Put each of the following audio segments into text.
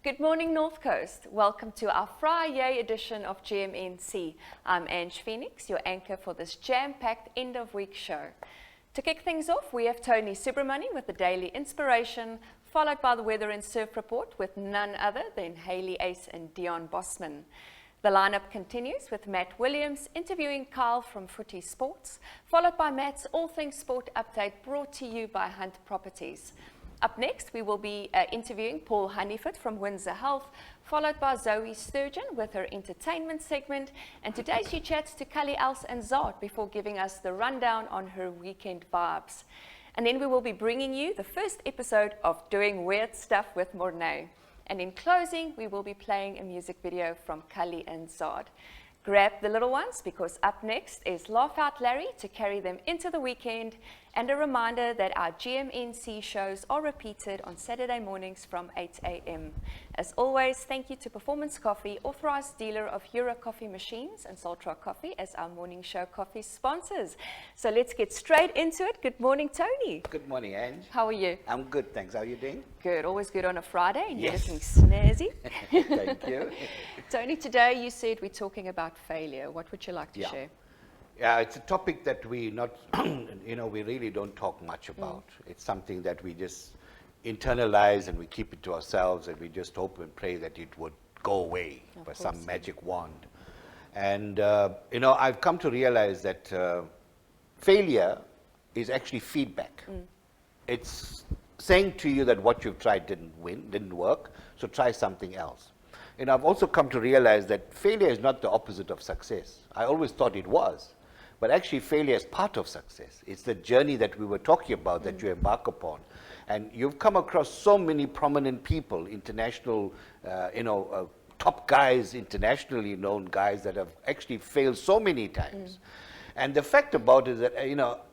Good morning, North Coast. Welcome to our Friday edition of GMNC. I'm Ange Phoenix, your anchor for this jam-packed end-of-week show. To kick things off, we have Tony Subramony with the Daily Inspiration, followed by the Weather and Surf Report with none other than Heili Ace and Deon Bosman. The lineup continues with Matt Williams interviewing Kyle from Footy Sports, followed by Matt's All Things Sport update brought to you by Hunt Properties. Up next, we will be interviewing Paul Honeyford from Windsor Health, followed by Zoe Sturgeon with her entertainment segment. And today she chats to Callie and ZAAD before giving us the rundown on her weekend vibes. And then we will be bringing you the first episode of Doing Weird Stuff with Mornay. And in closing, we will be playing a music video from Callie and ZAAD. Grab the little ones because up next is Laugh Out Larry to carry them into the weekend, and a reminder that our GMNC shows are repeated on Saturday mornings from 8 a.m. As always, thank you to Performance Coffee, authorized dealer of Euro Coffee machines, and Saltra Coffee as our morning show coffee sponsors. So let's get straight into it. Good morning, Tony. Good morning, Ange. How are you? I'm good, thanks. How are you doing? Good. Always good on a Friday, and Yes. you're looking snazzy. Thank you. Tony, today you said we're talking about failure. What would you like to share? Yeah, it's a topic that we we really don't talk much about. It's something that we just internalize and we keep it to ourselves, and we just hope and pray that it would go away by some magic wand. And, I've come to realize that failure is actually feedback. It's saying to you that what you've tried didn't work, so try something else. And I've also come to realize that failure is not the opposite of success. I always thought it was. But actually, failure is part of success. It's the journey that we were talking about that you embark upon. And you've come across so many prominent people, international, top guys, internationally known guys that have actually failed so many times. And the fact about it is that,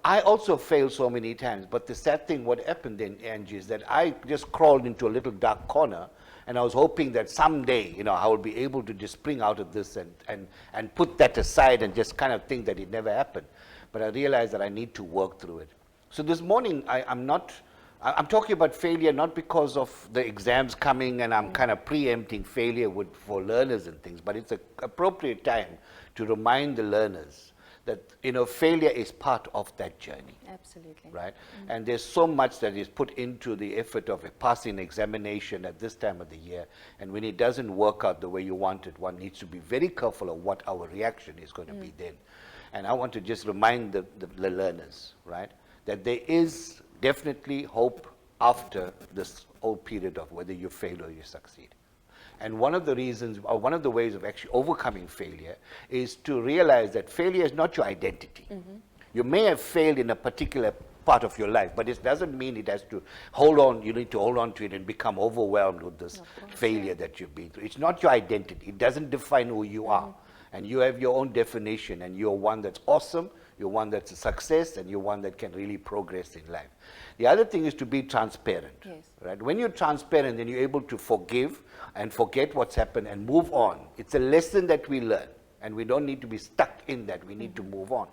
I also failed so many times. But the sad thing, what happened then, Angie, is that I just crawled into a little dark corner. And I was hoping that someday, I would be able to just spring out of this and put that aside and just kind of think that it never happened. But I realized that I need to work through it. So this morning, I'm talking about failure not because of the exams coming and I'm kind of preempting failure for learners and things, but it's an appropriate time to remind the learners that, failure is part of that journey. Absolutely. Right? And there's so much that is put into the effort of a passing examination at this time of the year. And when it doesn't work out the way you want it, one needs to be very careful of what our reaction is going to be then. And I want to just remind the learners, right, that there is definitely hope after this whole period of whether you fail or you succeed. And one of the reasons, or one of the ways of actually overcoming failure is to realize that failure is not your identity. You may have failed in a particular part of your life, but it doesn't mean it has to you need to hold on to it and become overwhelmed with this failure that you've been through. It's not your identity. It doesn't define who you are. And you have your own definition, and you're one that's awesome, you're one that's a success, and you're one that can really progress in life. The other thing is to be transparent. Right? When you're transparent, then you're able to forgive and forget what's happened and move on. It's a lesson that we learn, and we don't need to be stuck in that. We need to move on.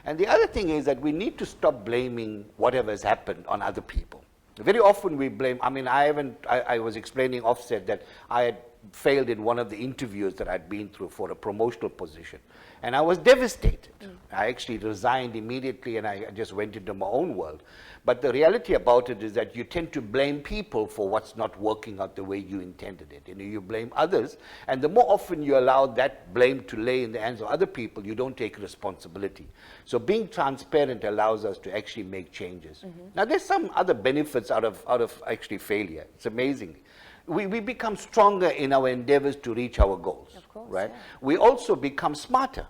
And the other thing is that we need to stop blaming whatever has happened on other people. Very often we blame, I was explaining offset that I had failed in one of the interviews that I'd been through for a promotional position. And I was devastated. I actually resigned immediately and I just went into my own world. But the reality about it is that you tend to blame people for what's not working out the way you intended it. You blame others, and the more often you allow that blame to lay in the hands of other people, you don't take responsibility. So being transparent allows us to actually make changes. Now there's some other benefits out of actually failure. It's amazing. We become stronger in our endeavors to reach our goals. Of course, right? Yeah. We also become smarter.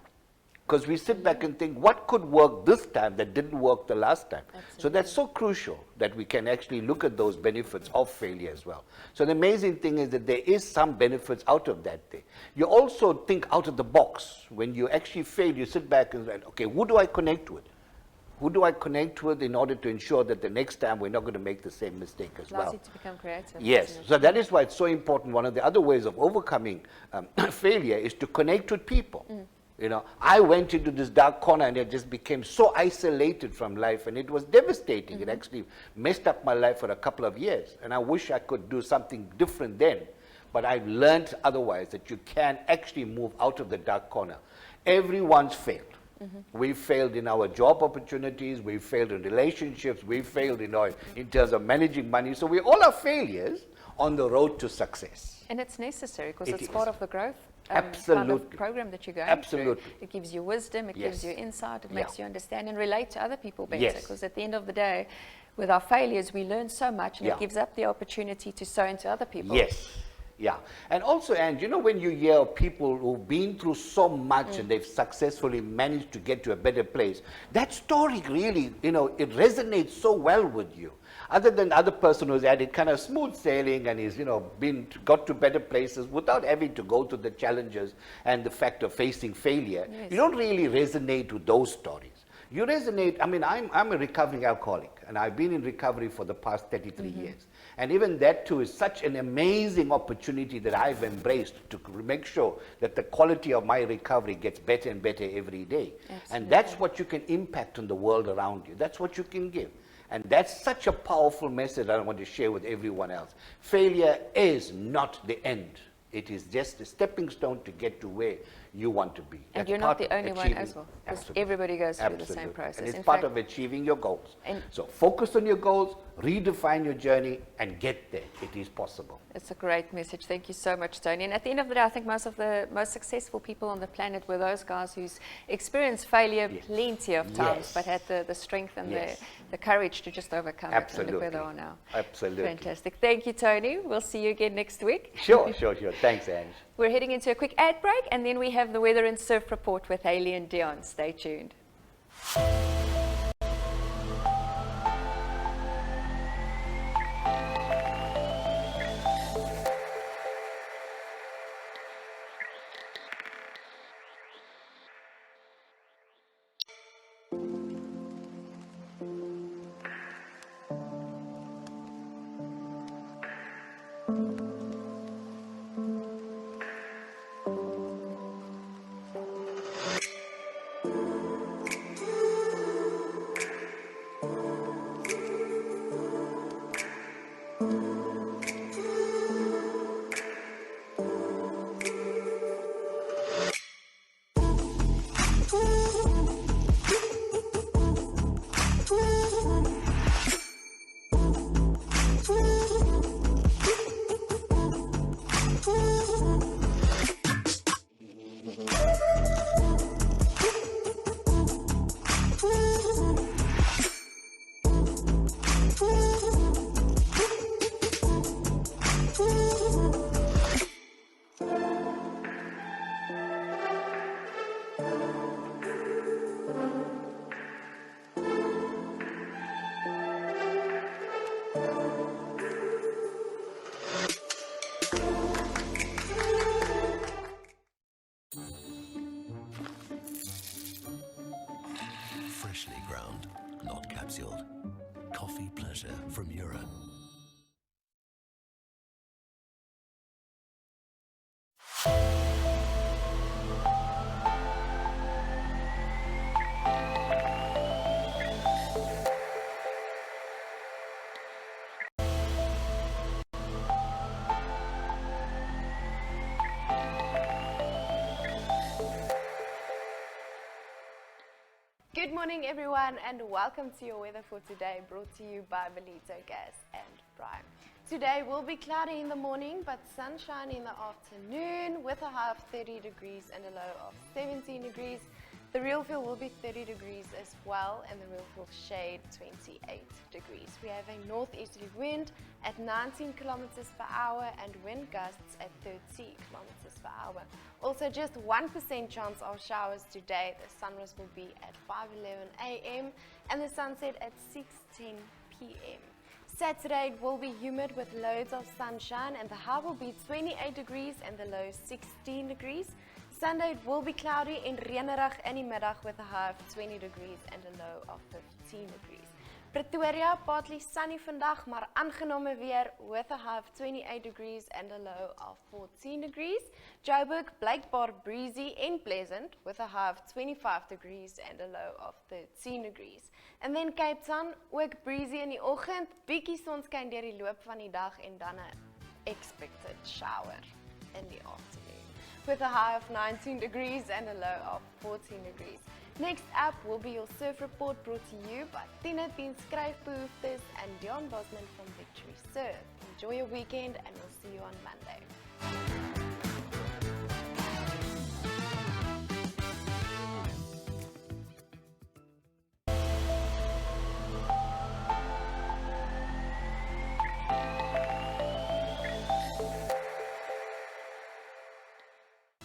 Because we sit back and think, what could work this time that didn't work the last time? Absolutely. So that's so crucial that we can actually look at those benefits of failure as well. So the amazing thing is that there is some benefits out of that thing. You also think out of the box. When you actually fail, you sit back and say, okay, who do I connect with? Who do I connect with in order to ensure that the next time we're not going to make the same mistake as well? Allows you to become creative. Yes, so that is why it's so important. One of the other ways of overcoming failure is to connect with people. I went into this dark corner and it just became so isolated from life, and it was devastating. It actually messed up my life for a couple of years, and I wish I could do something different then. But I've learned otherwise, that you can actually move out of the dark corner. Everyone's failed. We've failed in our job opportunities, we've failed in relationships, we've failed in terms of managing money. So we all are failures on the road to success. And it's necessary because It it's is. part of the growth kind Absolutely. of program that you're going Absolutely. through. It gives you wisdom, it gives Yes. you insight, it Yeah. makes you understand and relate to other people better. Yes. Because at the end of the day, with our failures, we learn so much, and Yeah. it gives up the opportunity to sow into other people. Yes, yeah. And also, and you know, when you hear of people who've been through so much and they've successfully managed to get to a better place, that story really, you know, it resonates so well with you. Other than the other person who's had it kind of smooth sailing and is, you know, got to better places without having to go through the challenges and the fact of facing failure, Yes. you don't really resonate with those stories. You resonate, I mean, I'm a recovering alcoholic, and I've been in recovery for the past 33 years. And even that too is such an amazing opportunity that I've embraced to make sure that the quality of my recovery gets better and better every day. And that's what you can impact on the world around you. That's what you can give. And that's such a powerful message I want to share with everyone else. Failure is not the end. It is just a stepping stone to get to where you want to be. And That's you're part not the of only one achieving- as well, because Absolutely. everybody goes through the same Absolutely. process. And it's In part fact- of achieving your goals. And- So focus on your goals, redefine your journey, and get there. It is possible. It's a great message. Thank you so much, Tony. And at the end of the day, I think most of the most successful people on the planet were those guys who's experienced failure Yes. plenty of times, Yes. but had the strength and Yes. the courage to just overcome it and look Absolutely. where they are now. Absolutely. Fantastic. Thank you, Tony. We'll see you again next week. Sure. Thanks, Ange. We're heading into a quick ad break, and then we have the weather and surf report with Heili and Deon. Stay tuned. Freshly ground, not capsuled. Coffee pleasure from Europe. Good morning, everyone, and welcome to your weather for today, brought to you by Belito Gas and Prime. Today will be cloudy in the morning, but sunshine in the afternoon with a high of 30 degrees and a low of 17 degrees. The real feel will be 30 degrees as well, and the real feel shade 28 degrees. We have a northeasterly wind at 19 kilometers per hour and wind gusts at 30 kilometers per hour. Also, just 1% chance of showers today. The sunrise will be at 5:11 a.m. and the sunset at 6:10 p.m. Saturday it will be humid with loads of sunshine, and the high will be 28 degrees and the low 16 degrees. Sunday it will be cloudy en reënerig in die middag with a high of 20 degrees and a low of 15 degrees. Pretoria, partly sunny vandag, maar aangename weer with a high of 28 degrees and a low of 14 degrees. Joburg, blykbaar breezy and pleasant with a high of 25 degrees and a low of 13 degrees. And then Cape Town, ook breezy in die oggend, bietjie sonskyn deur die loop van die dag en dan 'n expected shower in the afternoon, with a high of 19 degrees and a low of 14 degrees. Next up will be your surf report brought to you by Tina Tien Skryfbehoeftes and Deon Bosman from Victory Surf. Enjoy your weekend and we'll see you on Monday.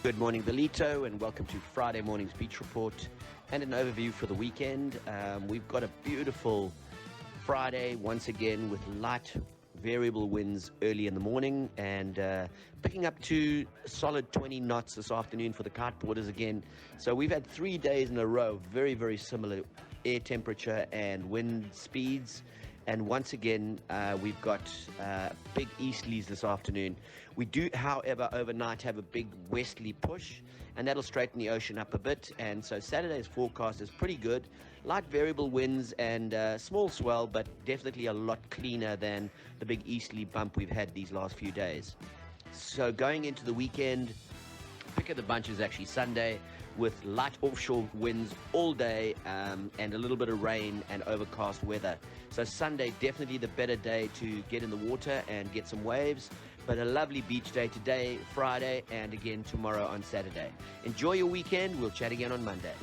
Good morning, Belito, and welcome to Friday morning's beach report and an overview for the weekend. We've got a beautiful Friday once again with light variable winds early in the morning and picking up to a solid 20 knots this afternoon for the kiteboarders again. So we've had 3 days in a row, very, very similar air temperature and wind speeds. And once again, we've got big easterlies this afternoon. We do, however, overnight have a big westerly push, and that'll straighten the ocean up a bit. And so Saturday's forecast is pretty good. Light variable winds and small swell, but definitely a lot cleaner than the big easterly bump we've had these last few days. So going into the weekend, pick of the bunch is actually Sunday, with light offshore winds all day and a little bit of rain and overcast weather. So Sunday, definitely the better day to get in the water and get some waves, but a lovely beach day today, Friday, and again tomorrow on Saturday. Enjoy your weekend. We'll chat again on Monday.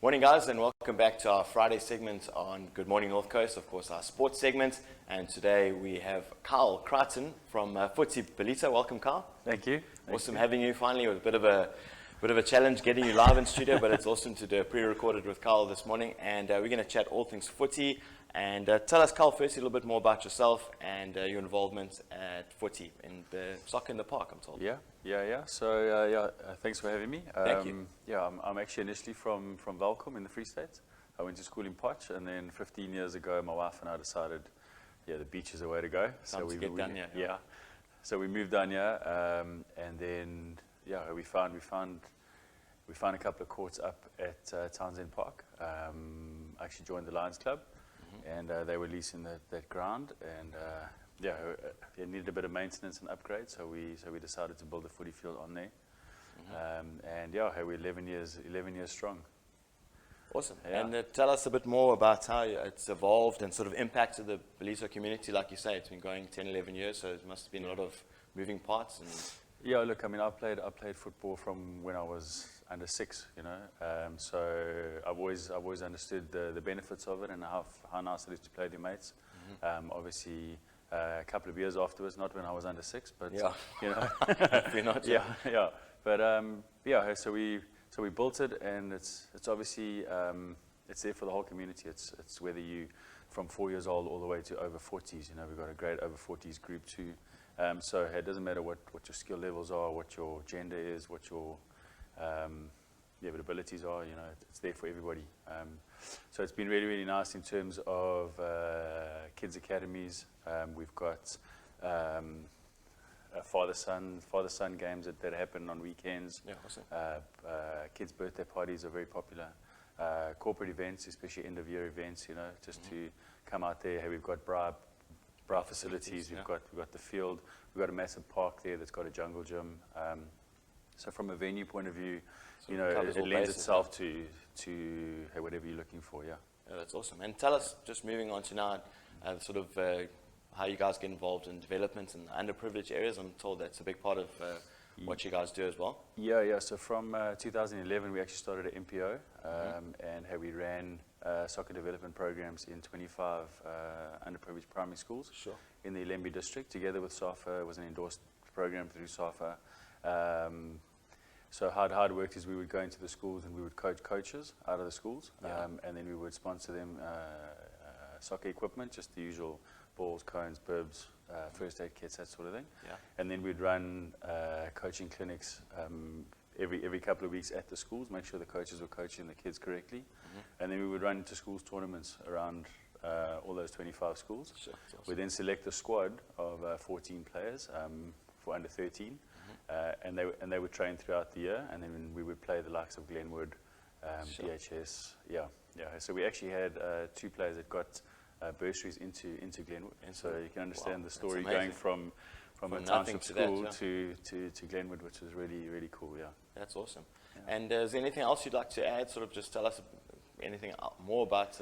Morning guys, and welcome back to our Friday segment on Good Morning North Coast, of course our sports segment. And today we have Crichton from Footy. Belito, welcome Carl. Thank you. Awesome having you finally. With a bit of a challenge getting you live in studio, but it's awesome to do a pre-recorded with Carl this morning. And we're going to chat all things footy. And tell us, Carl, first a little bit more about yourself and your involvement at Footy in the soccer in the park, I'm told. Yeah. So, thanks for having me. Thank you. Yeah, I'm actually initially from Welkom in the Free State. I went to school in Potch, and then 15 years ago, my wife and I decided, the beach is the way to go. Time to get down here. Yeah. So we moved down here, and then, we found a couple of courts up at Townsend Park. I actually joined the Lions Club. And they were leasing that ground, and it needed a bit of maintenance and upgrade, so we decided to build a footy field on there. We're 11 years strong. Awesome. Yeah. And tell us a bit more about how it's evolved and sort of impacted the Belito community. Like you say, it's been going 10, 11 years, so it must have been a lot of moving parts. And Yeah, look, I mean, I played football from when I was under 6, so I've always understood the benefits of it and how nice it is to play with your mates. Obviously, a couple of years afterwards, not when I was under 6, but hopefully not. Yeah. But so we built it, and it's obviously it's there for the whole community. It's whether you from 4 years old all the way to over 40s. We've got a great over 40s group too. So it doesn't matter what your skill levels are, what your gender is, what your abilities are. It's there for everybody. So it's been really, really nice in terms of kids academies. We've got father-son games that happen on weekends. Yeah, awesome. Kids' birthday parties are very popular. Corporate events, especially end-of-year events. Just to come out there. Hey, we've got bra facilities. We've got the field. We've got a massive park there that's got a jungle gym. So from a venue point of view, it lends itself to whatever you're looking for. Yeah, that's awesome. And tell us, just moving on to now, sort of how you guys get involved in development in underprivileged areas. I'm told that's a big part of what you guys do as well. Yeah. So from 2011, we actually started an MPO, and we ran soccer development programs in 25 underprivileged primary schools in the Ilembe district, together with SAFA. It was an endorsed program through SAFA. So how it worked is we would go into the schools and we would coach coaches out of the schools, and then we would sponsor them soccer equipment, just the usual balls, cones, bibs, first aid kits, that sort of thing. Yeah. And then we'd run coaching clinics every couple of weeks at the schools, make sure the coaches were coaching the kids correctly. And then we would run into schools tournaments around all those 25 schools. Sure, awesome. We then select a squad of 14 players for under 13. and they would train throughout the year, and then we would play the likes of Glenwood, Sure. DHS. Yeah. So we actually had 2 players that got bursaries into Glenwood. So you can understand Wow, the story that's amazing. going from a From nothing township to that, school yeah. to Glenwood, which was really, really cool. Yeah. That's awesome. And is there anything else you'd like to add? Sort of just tell us anything more about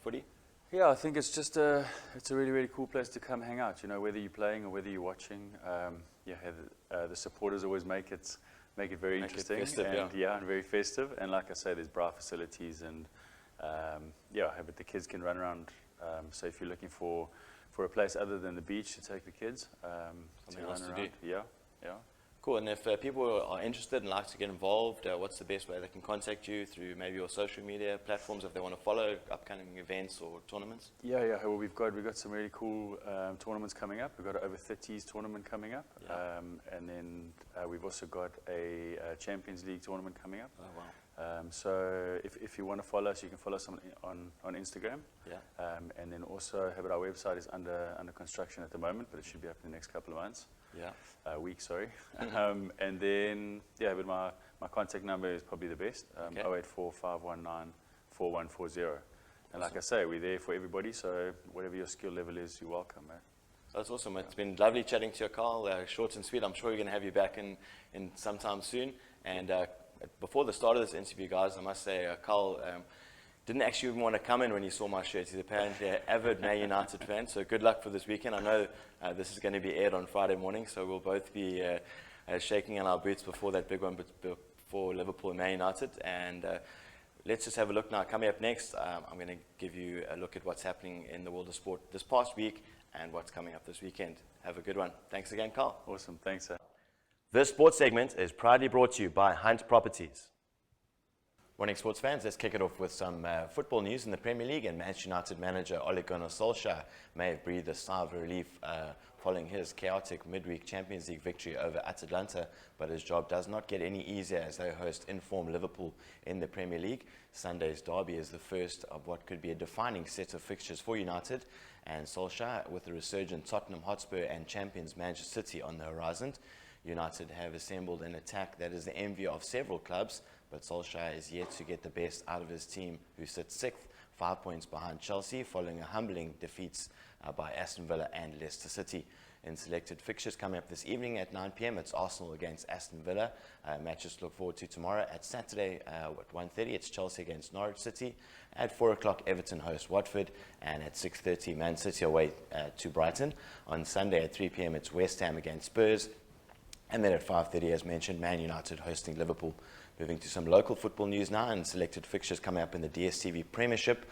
footy? Yeah, I think it's just it's a really, really cool place to come hang out. You know, whether you're playing or whether you're watching. The supporters always make it very interesting, festive, and and very festive. And like I say, there's bra facilities, and but the kids can run around. So if you're looking for a place other than the beach to take the kids, Something to else run to around. do. Yeah. Cool. And if people are interested and like to get involved, what's the best way they can contact you? Through maybe your social media platforms if they want to follow upcoming events or tournaments? Yeah. Well, we've got some really cool tournaments coming up. We've got an over 30s tournament coming up, and then we've also got a Champions League tournament coming up. Oh wow. So if you want to follow us, you can follow us on Instagram. Yeah. And then also our website is under construction at the moment, but it should be up in the next couple of months. Yeah. Weeks, sorry. And then, but my contact number is probably the best, 084 519 4140. And like I say, we're there for everybody, so whatever your skill level is, you're welcome, man. That's awesome. It's been lovely chatting to you, Carl. Short and sweet. I'm sure we're going to have you back in sometime soon. And before the start of this interview, guys, I must say, Carl didn't actually even want to come in when he saw my shirt. He's apparently an avid Man United fan, so good luck for this weekend. I know this is going to be aired on Friday morning, so we'll both be shaking in our boots before that big one, before Liverpool and Man United. And let's just have a look now. Coming up next, I'm going to give you a look at what's happening in the world of sport this past week and what's coming up this weekend. Have a good one. Thanks again, Carl. Awesome. Thanks, sir. This sports segment is proudly brought to you by Hunt Properties. Morning, sports fans. Let's kick it off with some football news in the Premier League. And Manchester United manager Ole Gunnar Solskjaer may have breathed a sigh of relief following his chaotic midweek Champions League victory over Atalanta, but his job does not get any easier as they host informed Liverpool in the Premier League. Sunday's derby is the first of what could be a defining set of fixtures for United, and Solskjaer, with the resurgent Tottenham Hotspur and champions Manchester City on the horizon. United have assembled an attack that is the envy of several clubs, but Solskjaer is yet to get the best out of his team, who sits 6th, 5 points behind Chelsea, following a humbling defeats by Aston Villa and Leicester City. In selected fixtures coming up this evening at 9 p.m, it's Arsenal against Aston Villa. Matches to look forward to tomorrow. At Saturday at 1:30, it's Chelsea against Norwich City. At 4 o'clock, Everton host Watford. And at 6:30, Man City away to Brighton. On Sunday at 3 p.m, it's West Ham against Spurs. And then at 5:30, as mentioned, Man United hosting Liverpool. Moving to some local football news now, and selected fixtures coming up in the DStv Premiership.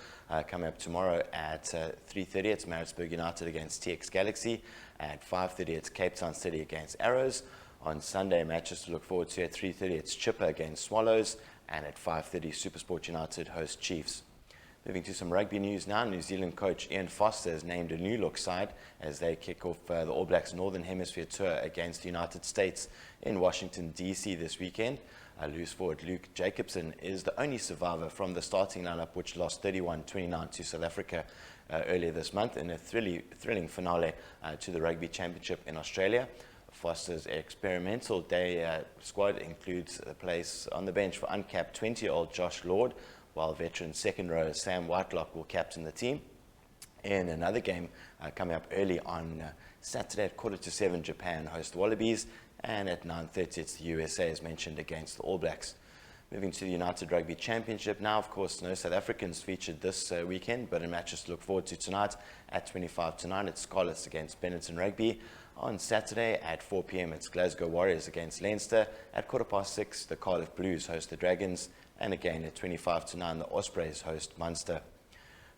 Coming up tomorrow at 3:30, it's Maritzburg United against TX Galaxy. At 5:30, it's Cape Town City against Arrows. On Sunday, matches to look forward to. At 3:30, it's Chipper against Swallows. And at 5:30, Supersport United host Chiefs. Moving to some rugby news now, New Zealand coach Ian Foster has named a new look side as they kick off the All Blacks Northern Hemisphere tour against the United States in Washington, D.C. this weekend. Loose forward Luke Jacobson is the only survivor from the starting lineup, which lost 31-29 to South Africa earlier this month in a thrilling finale to the Rugby Championship in Australia. Foster's experimental day squad includes a place on the bench for uncapped 20-year-old Josh Lord, while veteran second row Sam Whitelock will captain the team. In another game coming up early on Saturday at 6:45, Japan host Wallabies, and at 9:30 it's the USA, as mentioned, against the All Blacks. Moving to the United Rugby Championship now, of course, no South Africans featured this weekend, but in matches to look forward to tonight at 9:25, it's Scarlets against Benetton Rugby. On Saturday at 4 p.m, it's Glasgow Warriors against Leinster. At 6:15, the Cardiff Blues host the Dragons. And again at 9:25, the Ospreys host Munster.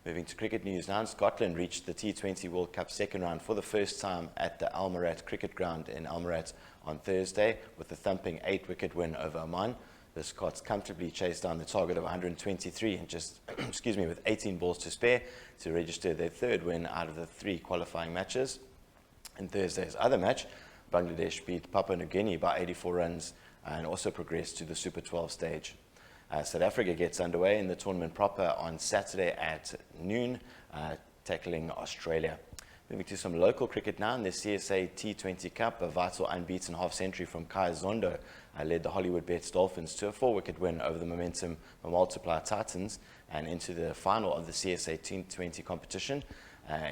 Moving to cricket news now, Scotland reached the T20 World Cup second round for the first time at the Almarat Cricket Ground in Almarat on Thursday with a thumping 8-wicket win over Oman. The Scots comfortably chased down the target of 123 and just, with 18 balls to spare to register their third win out of the 3 qualifying matches. In Thursday's other match, Bangladesh beat Papua New Guinea by 84 runs and also progressed to the Super 12 stage. South Africa gets underway in the tournament proper on Saturday at noon, tackling Australia. Moving to some local cricket now in the CSA T20 Cup, a vital unbeaten half-century from Kai Zondo led the Hollywood Bets Dolphins to a 4-wicket win over the momentum Multiply Titans and into the final of the CSA T20 competition.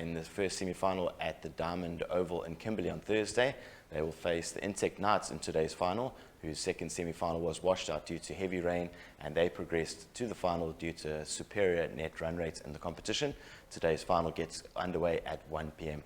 In the first semi-final at the Diamond Oval in Kimberley on Thursday, they will face the Intec Knights in today's final, whose second semi-final was washed out due to heavy rain, and they progressed to the final due to superior net run rates in the competition. Today's final gets underway at 1 p.m.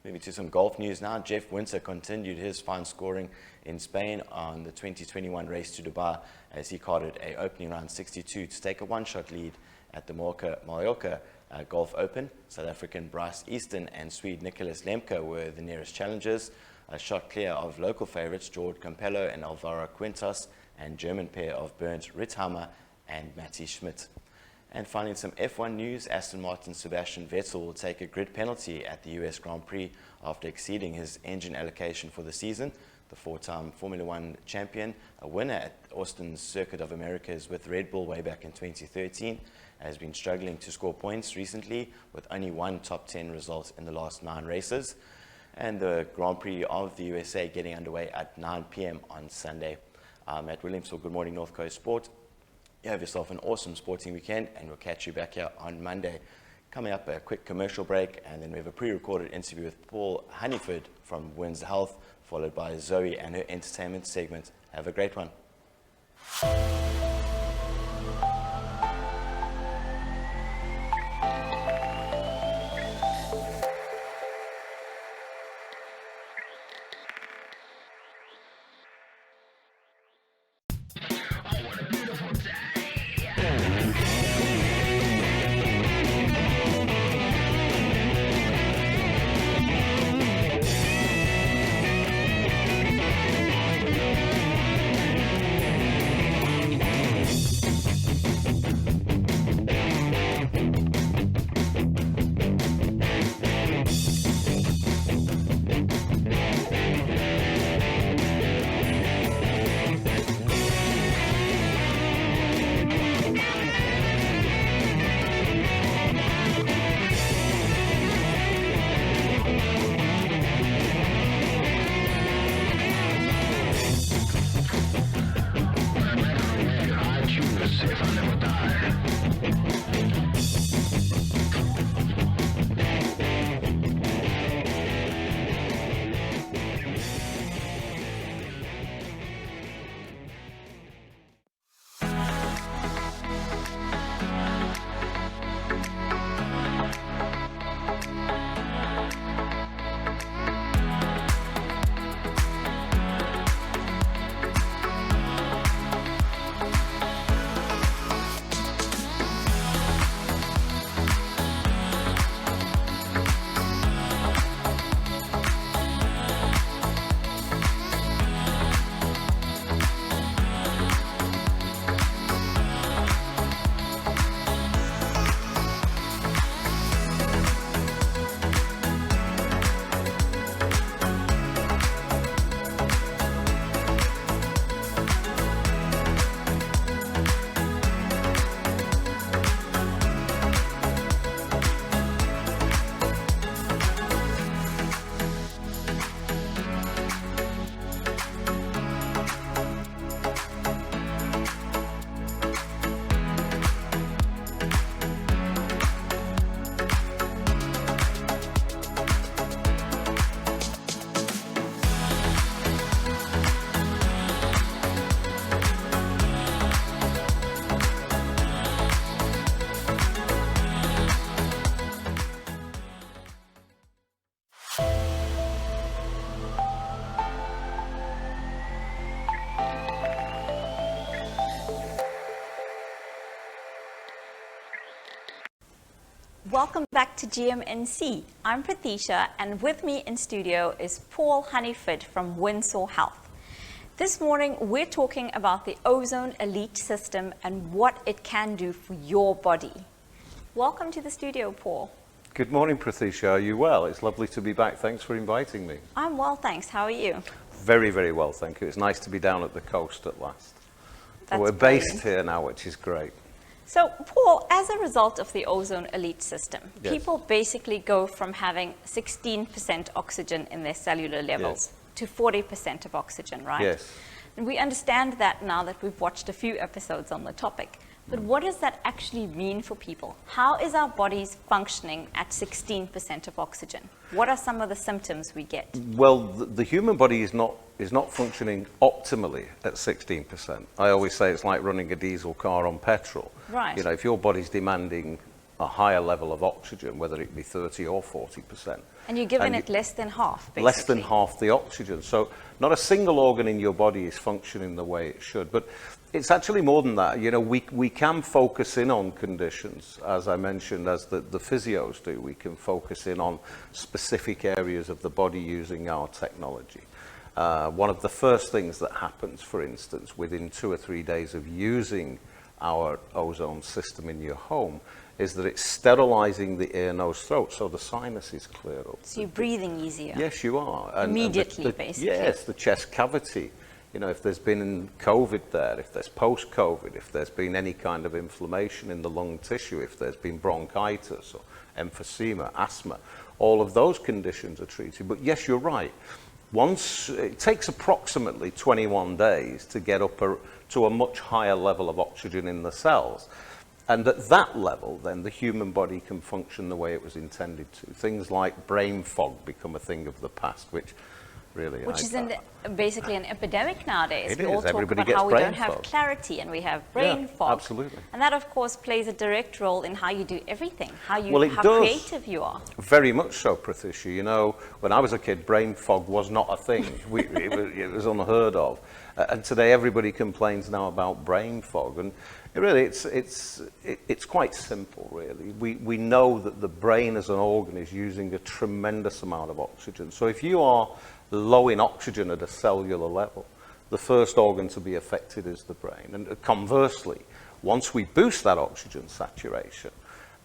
Moving to some golf news now. Jeff Windsor continued his fine scoring in Spain on the 2021 race to Dubai as he carded a opening round 62 to take a one-shot lead at the Mallorca Golf Open. South African Bryce Easton and Swede Nicholas Lemke were the nearest challengers, a shot clear of local favourites George Campello and Alvaro Quintos, and German pair of Bernd Ritthammer and Matti Schmidt. And finally, some F1 news. Aston Martin's Sebastian Vettel will take a grid penalty at the US Grand Prix after exceeding his engine allocation for the season. The four-time Formula One champion, a winner at Austin's Circuit of Americas with Red Bull way back in 2013, has been struggling to score points recently with only one top 10 result in the last 9 races. And the Grand Prix of the USA getting underway at 9 p.m. on Sunday. I'm Matt Williams for Good Morning North Coast Sport. You have yourself an awesome sporting weekend, and we'll catch you back here on Monday. Coming up, a quick commercial break, and then we have a pre-recorded interview with Paul Honeyford from Windsor Health, followed by Zoe and her entertainment segment. Have a great one. Welcome back to GMNC. I'm Pratisha, and with me in studio is Paul Honeyford from Windsor Health. This morning, we're talking about the Ozone Elite system and what it can do for your body. Welcome to the studio, Paul. Good morning, Pratisha. Are you well? It's lovely to be back. Thanks for inviting me. I'm well, thanks. How are you? Very, very well, thank you. It's nice to be down at the coast at last. That's We're brilliant. based here now, which is great. So, Paul, as a result of the ozone elite system, Yes. people basically go from having 16% oxygen in their cellular levels to 40% of oxygen, right? Yes. And we understand that now that we've watched a few episodes on the topic. But what does that actually mean for people? How is our bodies functioning at 16% of oxygen? What are some of the symptoms we get? Well, the human body is not functioning optimally at 16%. I always say it's like running a diesel car on petrol. Right. You know, if your body's demanding a higher level of oxygen, whether it be 30 or 40%. And you're giving and it less than half, basically. Less than half the oxygen. So not a single organ in your body is functioning the way it should. But it's actually more than that. You know, we can focus in on conditions, as I mentioned, as the physios do. We can focus in on specific areas of the body using our technology. One of the first things that happens, for instance, within 2 or 3 days of using our ozone system in your home, is that it's sterilizing the ear, nose, throat, so the sinuses clear up. So you're breathing easier. Yes, you are. And Immediately, basically. Yes, the chest cavity. You know, if there's been COVID there, if there's post-COVID, if there's been any kind of inflammation in the lung tissue, if there's been bronchitis or emphysema, asthma, all of those conditions are treated. But yes, you're right. It takes approximately 21 days to get up to a much higher level of oxygen in the cells. And at that level, then, the human body can function the way it was intended to. Things like brain fog become a thing of the past, which really... basically an epidemic nowadays. It we all is. talk Everybody about gets how we brain don't have fog. clarity and we have brain fog. Absolutely. And that, of course, plays a direct role in how you do everything, how It does. creative you are. Very much so, Pratisha. You know, when I was a kid, brain fog was not a thing. It was unheard of. And today everybody complains now about brain fog. And really, it's quite simple, really. We know that the brain as an organ is using a tremendous amount of oxygen. So if you are low in oxygen at a cellular level, the first organ to be affected is the brain. And conversely, once we boost that oxygen saturation,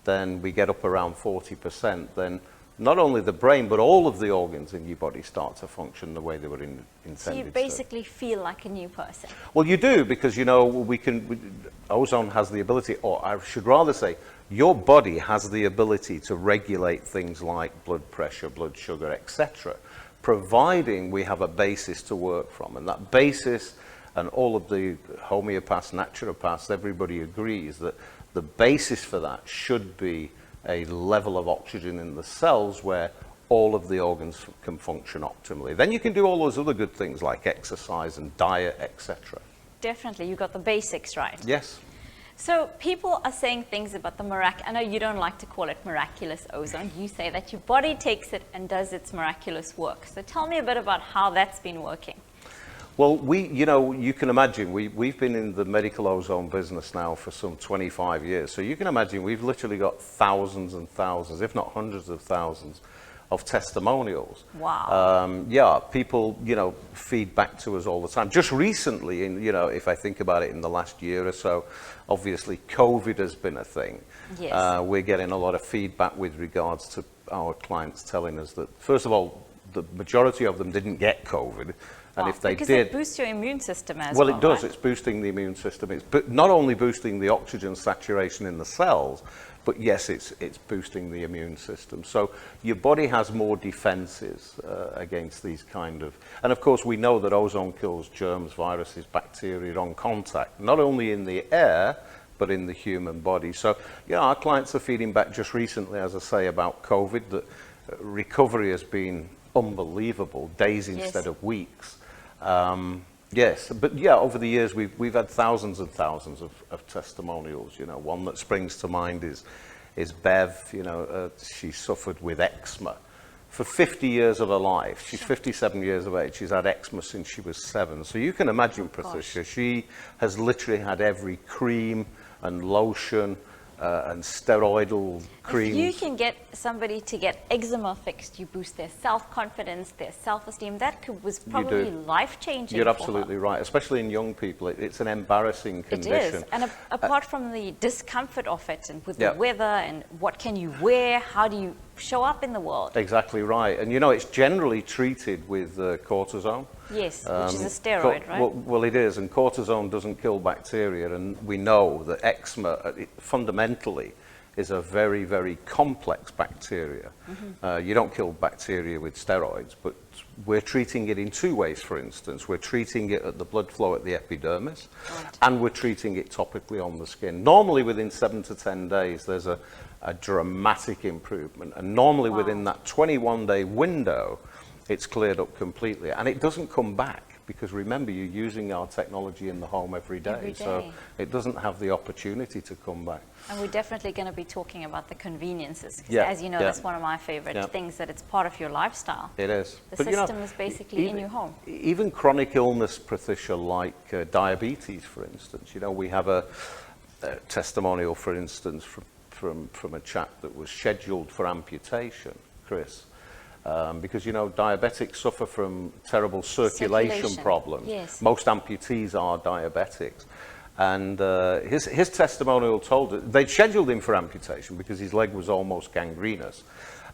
then we get up around 40%, then not only the brain, but all of the organs in your body start to function the way they were intended So you basically feel like a new person. Well, you do, because, you know, ozone has the ability, or I should rather say, your body has the ability to regulate things like blood pressure, blood sugar, etc., providing we have a basis to work from. And that basis, and all of the homeopaths, naturopaths, everybody agrees that the basis for that should be a level of oxygen in the cells where all of the organs can function optimally. Then you can do all those other good things like exercise and diet, etc. Definitely, you got the basics right. Yes. So people are saying things about the I know you don't like to call it miraculous ozone. You say that your body takes it and does its miraculous work. So tell me a bit about how that's been working. Well, you can imagine, we've been in the medical ozone business now for some 25 years. So you can imagine we've literally got thousands and thousands, if not hundreds of thousands, of testimonials. Wow. People, feed back to us all the time. Just recently, if I think about it in the last year or so, obviously COVID has been a thing. Yes. We're getting a lot of feedback with regards to our clients telling us that, first of all, the majority of them didn't get COVID. And if they because did, it boosts your immune system as well. well, it does. Right? It's boosting the immune system. It's not only boosting the oxygen saturation in the cells, but yes, it's boosting the immune system. So your body has more defenses against these kind of... And of course, we know that ozone kills germs, viruses, bacteria on contact, not only in the air, but in the human body. So, our clients are feeding back just recently, as I say, about COVID, that recovery has been unbelievable, days instead of weeks. Yes, but over the years we've had thousands and thousands of testimonials. One that springs to mind is Bev. She suffered with eczema for 50 years of her life. She's 57 years of age. She's had eczema since she was 7. So you can imagine, Patricia, she has literally had every cream and lotion and steroidal creams. If you can get somebody to get eczema fixed, you boost their self-confidence, their self-esteem. That was probably life-changing. You're absolutely right, especially in young people. It's an embarrassing condition. It is. And apart from the discomfort of it, and with the weather, and what can you wear, how do you show up in the world. Exactly right. And you know, it's generally treated with cortisone. Yes, which is a steroid, right? Well, it is, and cortisone doesn't kill bacteria, and we know that eczema fundamentally is a very, very complex bacteria. You don't kill bacteria with steroids, but we're treating it in two ways, for instance. We're treating it at the blood flow at the epidermis, and we're treating it topically on the skin. Normally, within 7 to 10 days, there's a dramatic improvement, and normally within that 21-day window, it's cleared up completely, and it doesn't come back, because remember, you're using our technology in the home every day, so it doesn't have the opportunity to come back. And we're definitely going to be talking about the conveniences, 'cause Yeah, as you know, that's one of my favorite things, that it's part of your lifestyle. It is. The But, system is basically in your home. Even chronic illness, Patricia, like diabetes, for instance. You know, we have a testimonial, for instance, from a chap that was scheduled for amputation, Chris. Because, you know, diabetics suffer from terrible circulation problems. Yes. Most amputees are diabetics. And his testimonial told it, they'd scheduled him for amputation because his leg was almost gangrenous.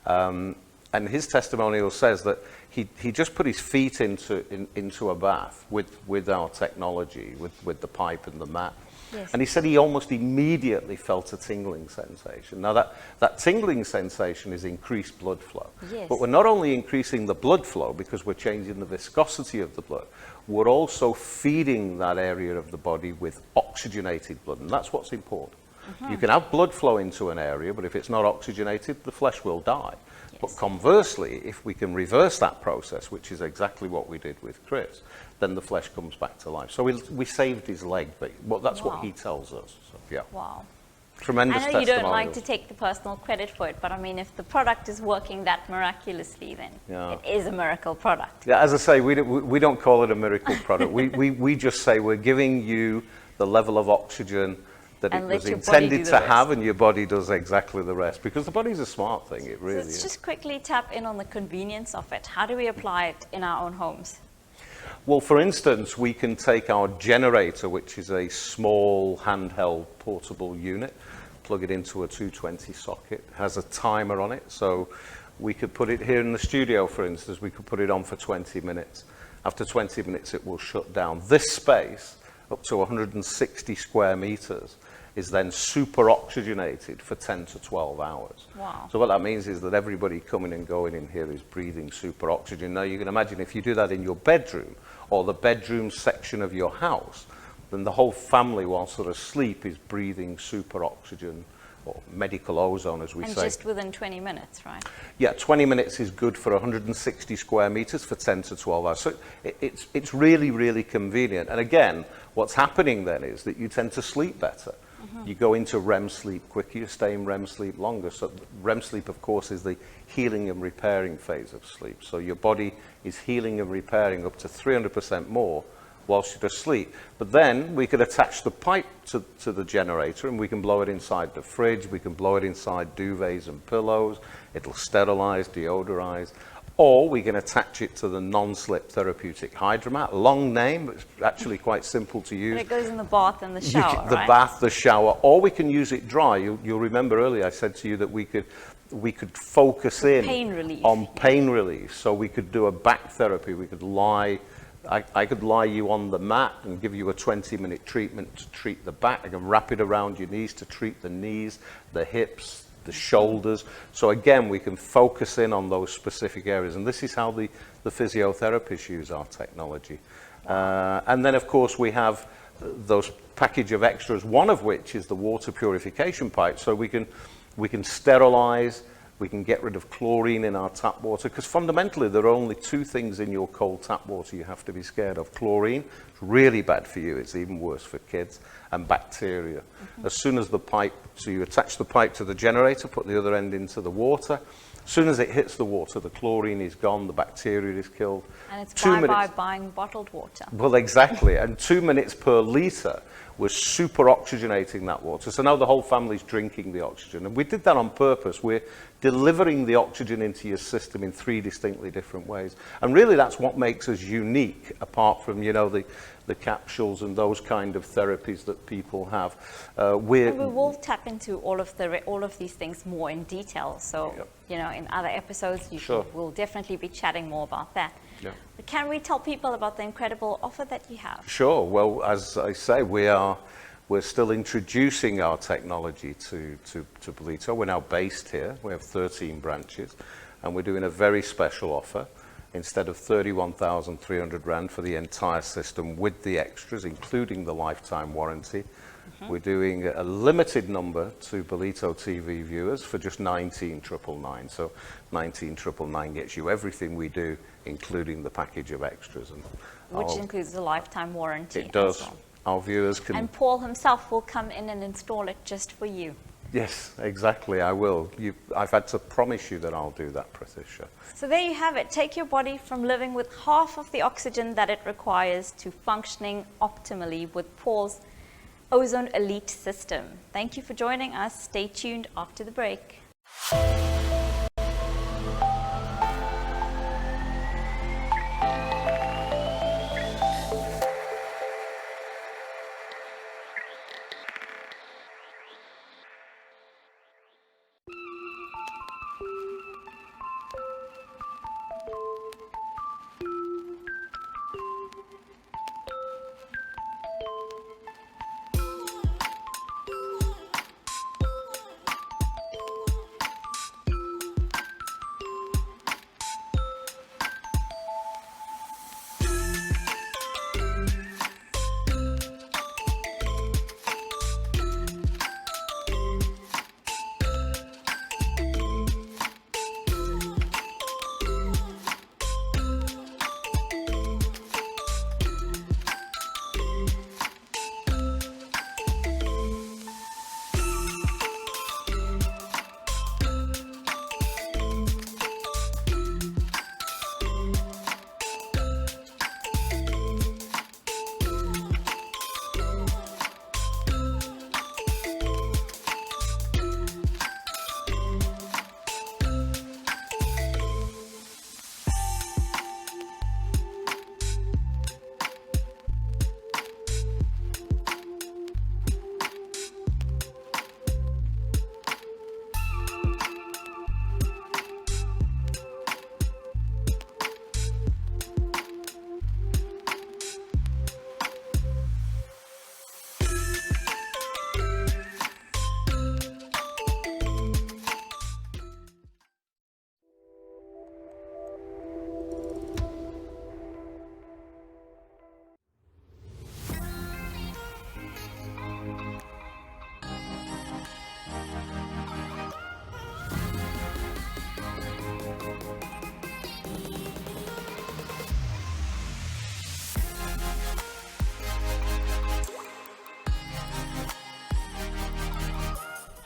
And his testimonial says that he just put his feet into a bath with our technology, with the pipe and the mat. Yes. And he said he almost immediately felt a tingling sensation. Now that tingling sensation is increased blood flow. Yes. But we're not only increasing the blood flow because we're changing the viscosity of the blood, we're also feeding that area of the body with oxygenated blood, and that's what's important. You can have blood flow into an area, but if it's not oxygenated, the flesh will die. But conversely, if we can reverse that process, which is exactly what we did with Chris, then the flesh comes back to life. So we saved his leg, but that's what he tells us. So, yeah. Wow. Tremendous I know you don't like testimonials. to take the personal credit for it, but I mean, if the product is working that miraculously, then it is a miracle product. Yeah, as I say, we don't call it a miracle product. we just say we're giving you the level of oxygen that it was intended to have, and your body does exactly the rest, because the body's a smart thing, it really is. Let's just quickly tap in on the convenience of it. How do we apply it in our own homes? Well, for instance, we can take our generator, which is a small handheld portable unit, plug it into a 220 socket, has a timer on it, so we could put it here in the studio, for instance, we could put it on for 20 minutes. After 20 minutes, it will shut down. This space, up to 160 square meters, is then super oxygenated for 10 to 12 hours. Wow. So what that means is that everybody coming and going in here is breathing super oxygen. Now you can imagine if you do that in your bedroom or the bedroom section of your house, then the whole family whilst they're asleep is breathing super oxygen, or medical ozone, as we say. And just within 20 minutes, right? Yeah, 20 minutes is good for 160 square meters for 10 to 12 hours. So it's really, really convenient. And again, what's happening then is that you tend to sleep better. You go into REM sleep quicker, you stay in REM sleep longer. So REM sleep, of course, is the healing and repairing phase of sleep. So your body is healing and repairing up to 300% more whilst you're asleep. But then we could attach the pipe to the generator, and we can blow it inside the fridge, we can blow it inside duvets and pillows, it'll sterilize, deodorize, or we can attach it to the non-slip therapeutic hydromat. Long name, but it's actually quite simple to use. And it goes in the bath and the shower, The right? bath, the shower, or we can use it dry. You'll remember earlier I said to you that we could focus in pain relief. on pain relief. So we could do a back therapy. We could lie, I could lie you on the mat and give you a 20-minute treatment to treat the back. I can wrap it around your knees to treat the knees, the hips, the shoulders. So again, we can focus in on those specific areas. And this is how the physiotherapists use our technology. And then, of course, we have those package of extras, one of which is the water purification pipe. So we can sterilize, we can get rid of chlorine in our tap water, because fundamentally there are only two things in your cold tap water you have to be scared of. Chlorine, it's really bad for you, it's even worse for kids, and bacteria. As soon as the pipe, so you attach the pipe to the generator, put the other end into the water, as soon as it hits the water, the chlorine is gone, the bacteria is killed. And it's bye-bye buying bottled water. Well, exactly, and 2 minutes per litre, we're super oxygenating that water. So now the whole family's drinking the oxygen. And we did that on purpose. We're delivering the oxygen into your system in 3 distinctly different ways. And really that's what makes us unique, apart from, you know, the capsules and those kind of therapies that people have. And we will tap into all of these things more in detail. So, Yep. you know, in other episodes, Sure. we'll definitely be chatting more about that. Yeah. But can we tell people about the incredible offer that you have? Sure. Well, as I say, we're still introducing our technology to Ballito. We're now based here. We have 13 branches, and we're doing a very special offer. Instead of 31,300 Rand for the entire system with the extras, including the lifetime warranty, we're doing a limited number to Ballito TV viewers for just 19,999. So 19,999 gets you everything we do, including the package of extras. And Which includes the lifetime warranty. it does. As well. Our viewers can... And Paul himself will come in and install it just for you. Yes, exactly, I will. I've had to promise you that I'll do that, Pratisha. So there you have it. Take your body from living with half of the oxygen that it requires to functioning optimally with Paul's Ozone Elite system. Thank you for joining us. Stay tuned after the break.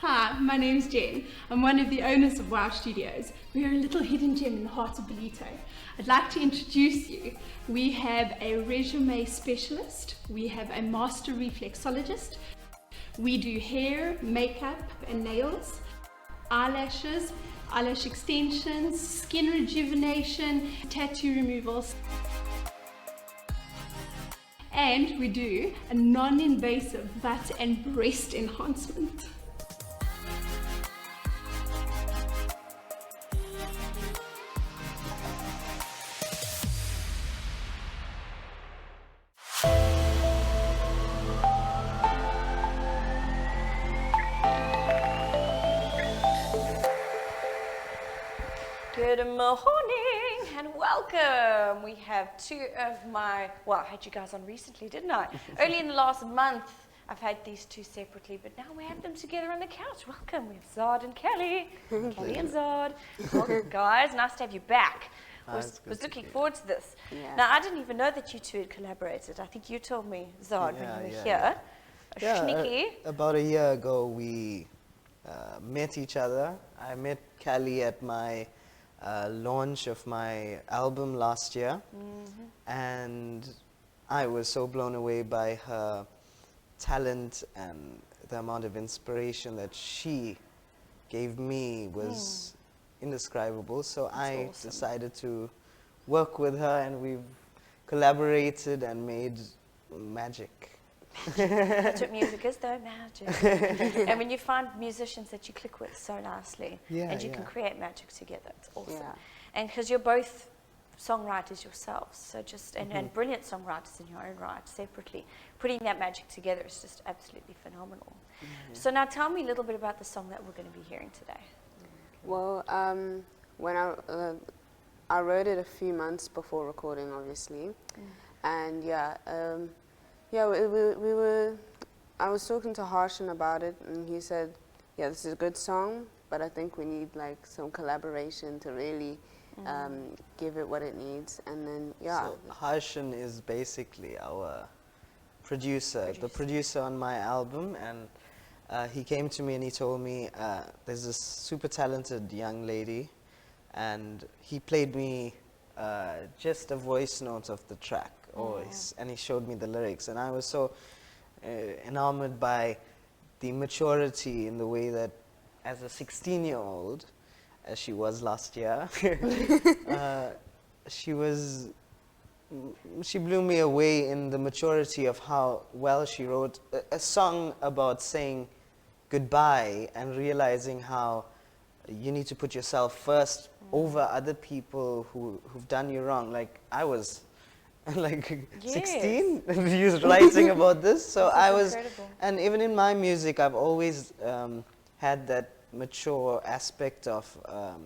Hi, my name's Jen. I'm one of the owners of Wow Studios. We are a little hidden gem in the heart of Ballito. I'd like to introduce you. We have a resume specialist. We have a master reflexologist. We do hair, makeup and nails, eyelashes, eyelash extensions, skin rejuvenation, tattoo removals. And we do a non-invasive butt and breast enhancement. Good morning and welcome. We have two of my, well, I had you guys on recently, didn't I? Only in the last month I've had these two separately, but now we have them together on the couch. Welcome. We have ZAAD and Callie. Callie and ZAAD. Welcome, guys. Nice to have you back. Was looking forward to this. Yeah. Now, I didn't even know that you two had collaborated. I think you told me, ZAAD, when you were here. Sneaky. About a year ago, we met each other. I met Callie at my launch of my album last year, and I was so blown away by her talent and the amount of inspiration that she gave me was indescribable. So I awesome. decided to work with her, and we've collaborated and made magic. That's what music is, though, magic. And when you find musicians that you click with so nicely, Yeah, and you can yeah. create magic together, it's awesome. Yeah. And because you're both songwriters yourselves, so just and brilliant songwriters in your own right, separately, putting that magic together is just absolutely phenomenal. So now tell me a little bit about the song that we're going to be hearing today. Well, when I wrote it a few months before recording, obviously, and I was talking to Harshan about it, and he said, yeah, this is a good song, but I think we need like some collaboration to really give it what it needs. And then, So Harshan is basically our producer, the producer on my album, and he came to me and he told me there's this super talented young lady, and he played me just a voice note of the track, and he showed me the lyrics, and I was so enamored by the maturity in the way that as a 16-year-old, as she was last year, she blew me away in the maturity of how well she wrote a song about saying goodbye and realizing how you need to put yourself first over other people who've done you wrong. Like I was like 16 he was writing about this, so I was incredible. And even in my music I've always had that mature aspect of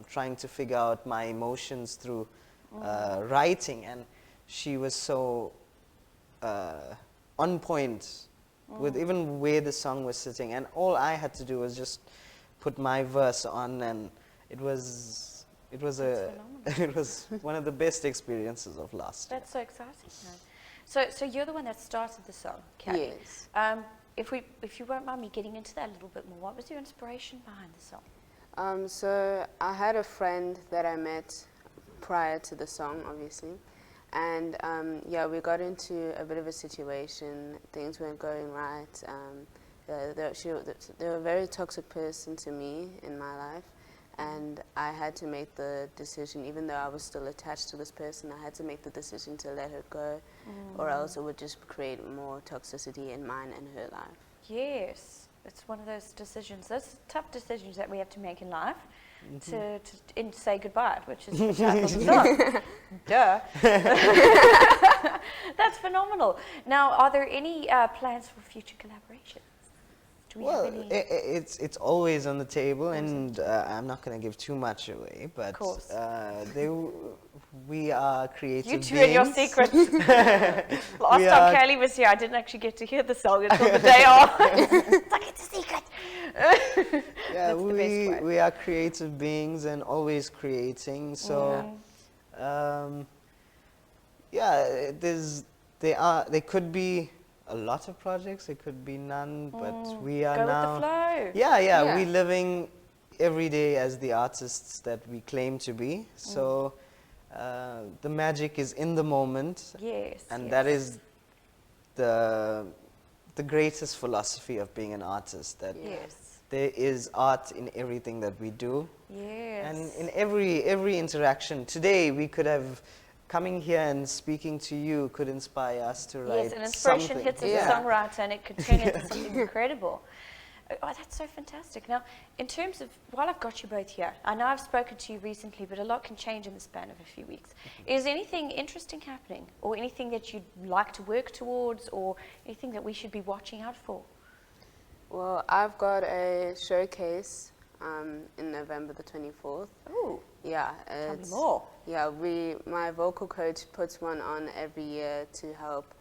trying to figure out my emotions through writing, and she was so on point with even where the song was sitting, and all I had to do was just put my verse on, and it was it was one of the best experiences of last year. That's so exciting. So you're the one that started the song, Callie. Yes. If you won't mind me getting into that a little bit more, what was your inspiration behind the song? So I had a friend that I met prior to the song, obviously, and we got into a bit of a situation. Things weren't going right. They were a very toxic person to me in my life, and I had to make the decision, even though I was still attached to this person, I had to make the decision to let her go, or else it would just create more toxicity in mine and her life. Yes, it's one of those decisions, those tough decisions that we have to make in life to say goodbye, which is the title of the song. Duh. That's phenomenal. Now, are there any plans for future collaborations? Do we have any? It's always on the table, and I'm not going to give too much away, but we are creative You two beings. and your secrets. Last time Callie was here, I didn't actually get to hear the song until the day off. It's like, it's a secret. Yeah, That's the best way. we are creative beings and always creating. So, there could be a lot of projects. There could be none, but we are Go now. with the flow. Yeah, we're living every day as the artists that we claim to be. So, the magic is in the moment. Yes. And that is the greatest philosophy of being an artist, that there is art in everything that we do. Yes. And in every interaction. Today we could have coming here and speaking to you could inspire us to write. Yes, an inspiration something. hits as a songwriter and it could turn into something incredible. Oh, that's so fantastic. Now, in terms of, while I've got you both here, I know I've spoken to you recently, but a lot can change in the span of a few weeks. Is anything interesting happening, or anything that you'd like to work towards, or anything that we should be watching out for? Well, I've got a showcase in November the 24th. Ooh. Yeah. Tell me more. Yeah, my vocal coach puts one on every year to help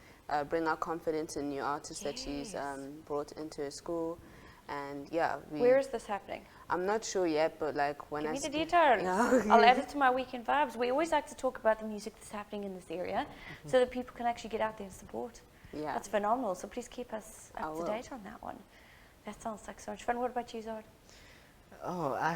bring out confidence in new artists that she's brought into her school. And where is this happening? I'm not sure yet, but like when Give I me the details. Yeah. I'll add it to my weekend vibes. We always like to talk about the music that's happening in this area, so that people can actually get out there and support. Yeah. That's phenomenal. So please keep us up to date on that one. That sounds like so much fun. What about you, ZAAD? Oh, I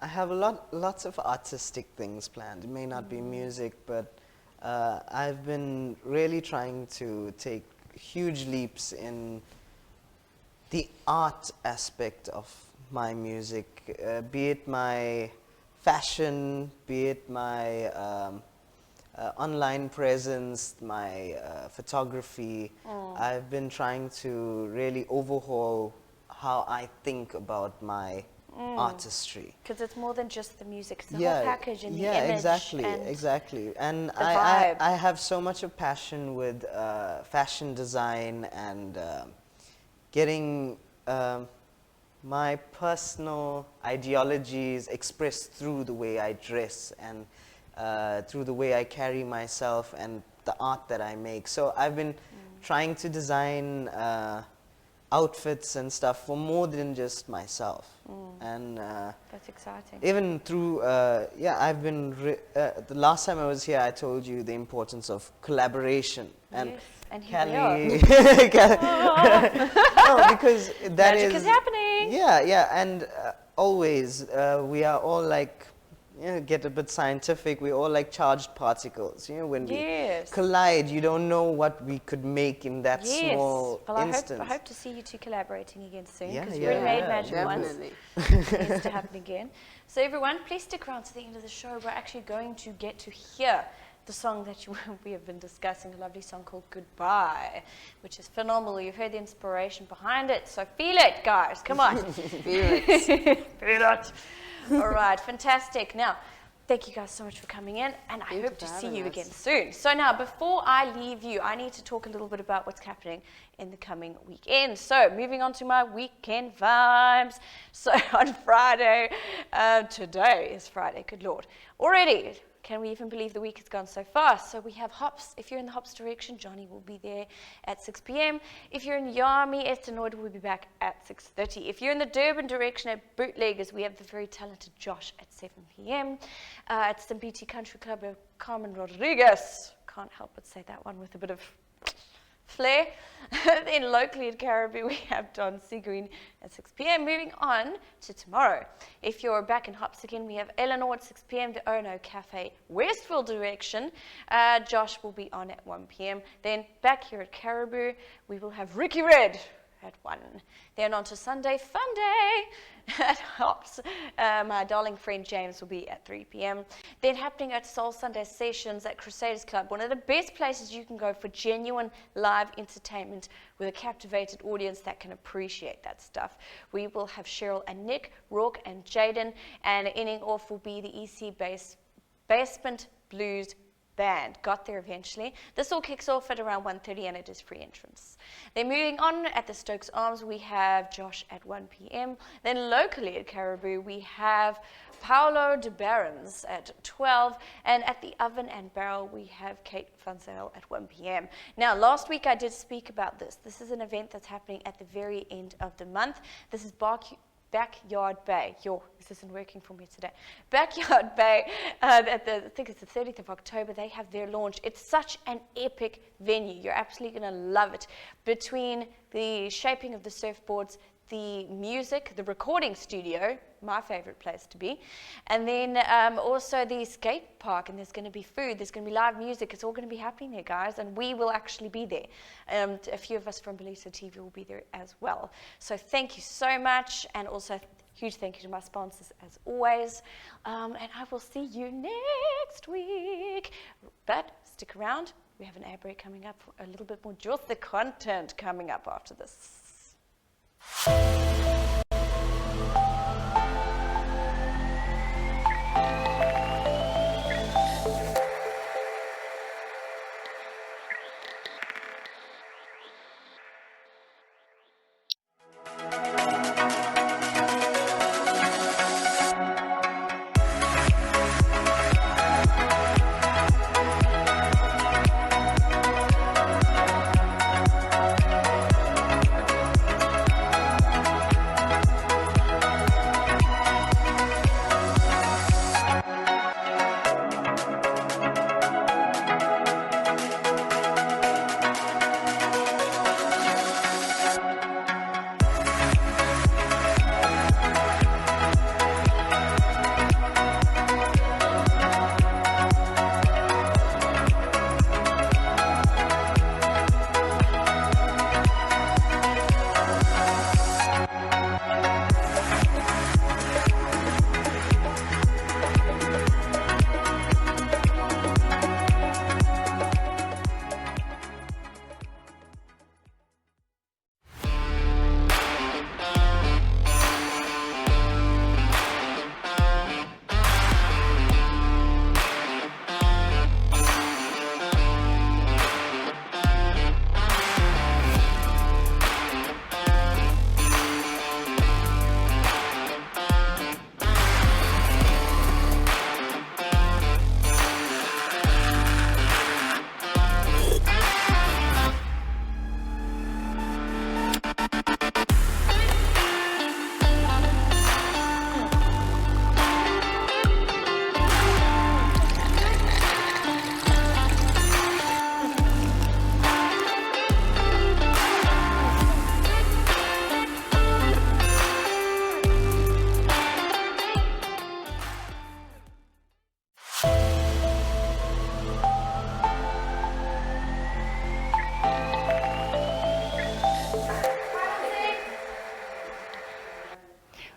have lots of artistic things planned. It may not be music, but I've been really trying to take huge leaps in the art aspect of my music, be it my fashion, be it my online presence, my photography. I've been trying to really overhaul how I think about my artistry. Because it's more than just the music, it's the whole package and the image. Exactly. And the vibe. I have so much of passion with fashion design and getting my personal ideologies expressed through the way I dress and through the way I carry myself and the art that I make. So I've been trying to design outfits and stuff for more than just myself. And that's exciting. even through, I've been, the last time I was here, I told you the importance of collaboration. And Yes, and here Callie, we no, because that Magic is happening. Yeah, and always, we are all like, get a bit scientific, we're all like charged particles. When we collide, you don't know what we could make in that small instance. I hope to see you two collaborating again soon, Yeah, because yeah. we made magic Definitely. once. It needs to happen again. So everyone, please stick around to the end of the show. We're actually going to get to hear the song that we have been discussing, a lovely song called Goodbye, which is phenomenal. You've heard the inspiration behind it, so feel it, guys. Come on. Feel it. Feel it. All right, fantastic. Now, thank you guys so much for coming in, and I hope to see you again soon. So now, before I leave you, I need to talk a little bit about what's happening in the coming weekend. So, moving on to my weekend vibes. So, on Friday, today is Friday, good Lord. Already, can we even believe the week has gone so fast? So we have Hops. If you're in the Hops direction, Johnny will be there at 6 p.m. If you're in Yami, Estenoid will be back at 6:30. If you're in the Durban direction at Bootleggers, we have the very talented Josh at 7 p.m. At Stimpiti Country Club of Carmen Rodriguez. Can't help but say that one with a bit of flair. Then locally at Caribou, we have Don Segreen at 6 p.m. Moving on to tomorrow. If you're back in Hops again, we have Eleanor at 6 p.m. The Ono Cafe, Westville direction. Josh will be on at 1 p.m. Then back here at Caribou, we will have Ricky Red at 1. Then on to Sunday Fun Day at Hops. My darling friend James will be at 3 p.m. Then happening at Soul Sunday Sessions at Crusaders Club, one of the best places you can go for genuine live entertainment with a captivated audience that can appreciate that stuff. We will have Cheryl and Nick, Rourke and Jaden, and ending off will be the EC Basement Blues Band. Got there eventually. This all kicks off at around 1:30 and it is free entrance. Then moving on at the Stokes Arms, we have Josh at 1 p.m. Then locally at Caribou, we have Paolo de Barons at 12. And at the Oven and Barrel, we have Kate Funzel at 1 p.m. Now, last week I did speak about this. This is an event that's happening at the very end of the month. This is Backyard Bay. This isn't working for me today. Backyard Bay, I think it's the 30th of October, they have their launch. It's such an epic venue. You're absolutely going to love it. Between the shaping of the surfboards, the music, the recording studio, my favorite place to be, and then also the skate park, and there's going to be food, there's going to be live music, it's all going to be happening there, guys, and we will actually be there. A few of us from Belisa TV will be there as well. So thank you so much, and also huge thank you to my sponsors as always, and I will see you next week. But stick around, we have an ad break coming up for a little bit more juicy content coming up after this.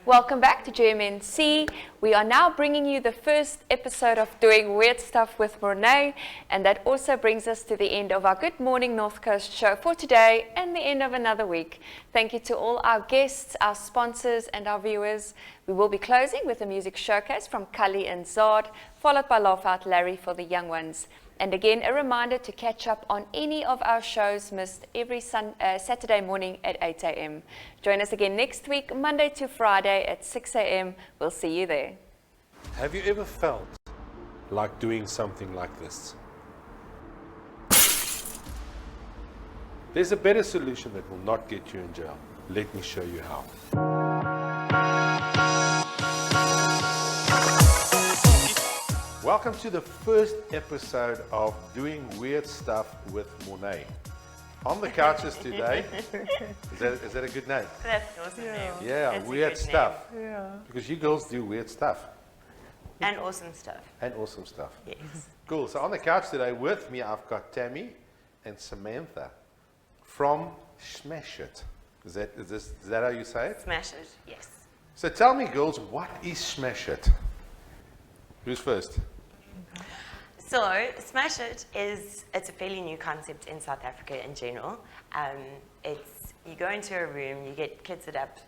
Welcome back to GMNC. We are now bringing you the first episode of Doing Weird Stuff with Monet, and that also brings us to the end of our Good Morning North Coast show for today and the end of another week. Thank you to all our guests, our sponsors and our viewers. We will be closing with a music showcase from Callie and ZAAD, followed by Laugh Out Larry for the young ones. And again, a reminder to catch up on any of our shows missed every Saturday morning at 8 a.m. Join us again next week, Monday to Friday at 6 a.m. We'll see you there. Have you ever felt like doing something like this? There's a better solution that will not get you in jail. Let me show you how. Welcome to the first episode of Doing Weird Stuff with Monet. On the couches today, is that a good name? That's an awesome name. Yeah, That's weird stuff. Yeah. Because you girls do weird stuff. And awesome stuff. And awesome stuff. Yes. Cool. So on the couch today with me, I've got Tammy and Samantha from Smash It. Is that how you say it? Smash It, yes. So tell me, girls, what is Smash It? Who's first? So, Smash It it's a fairly new concept in South Africa in general. You go into a room, you get kitted up,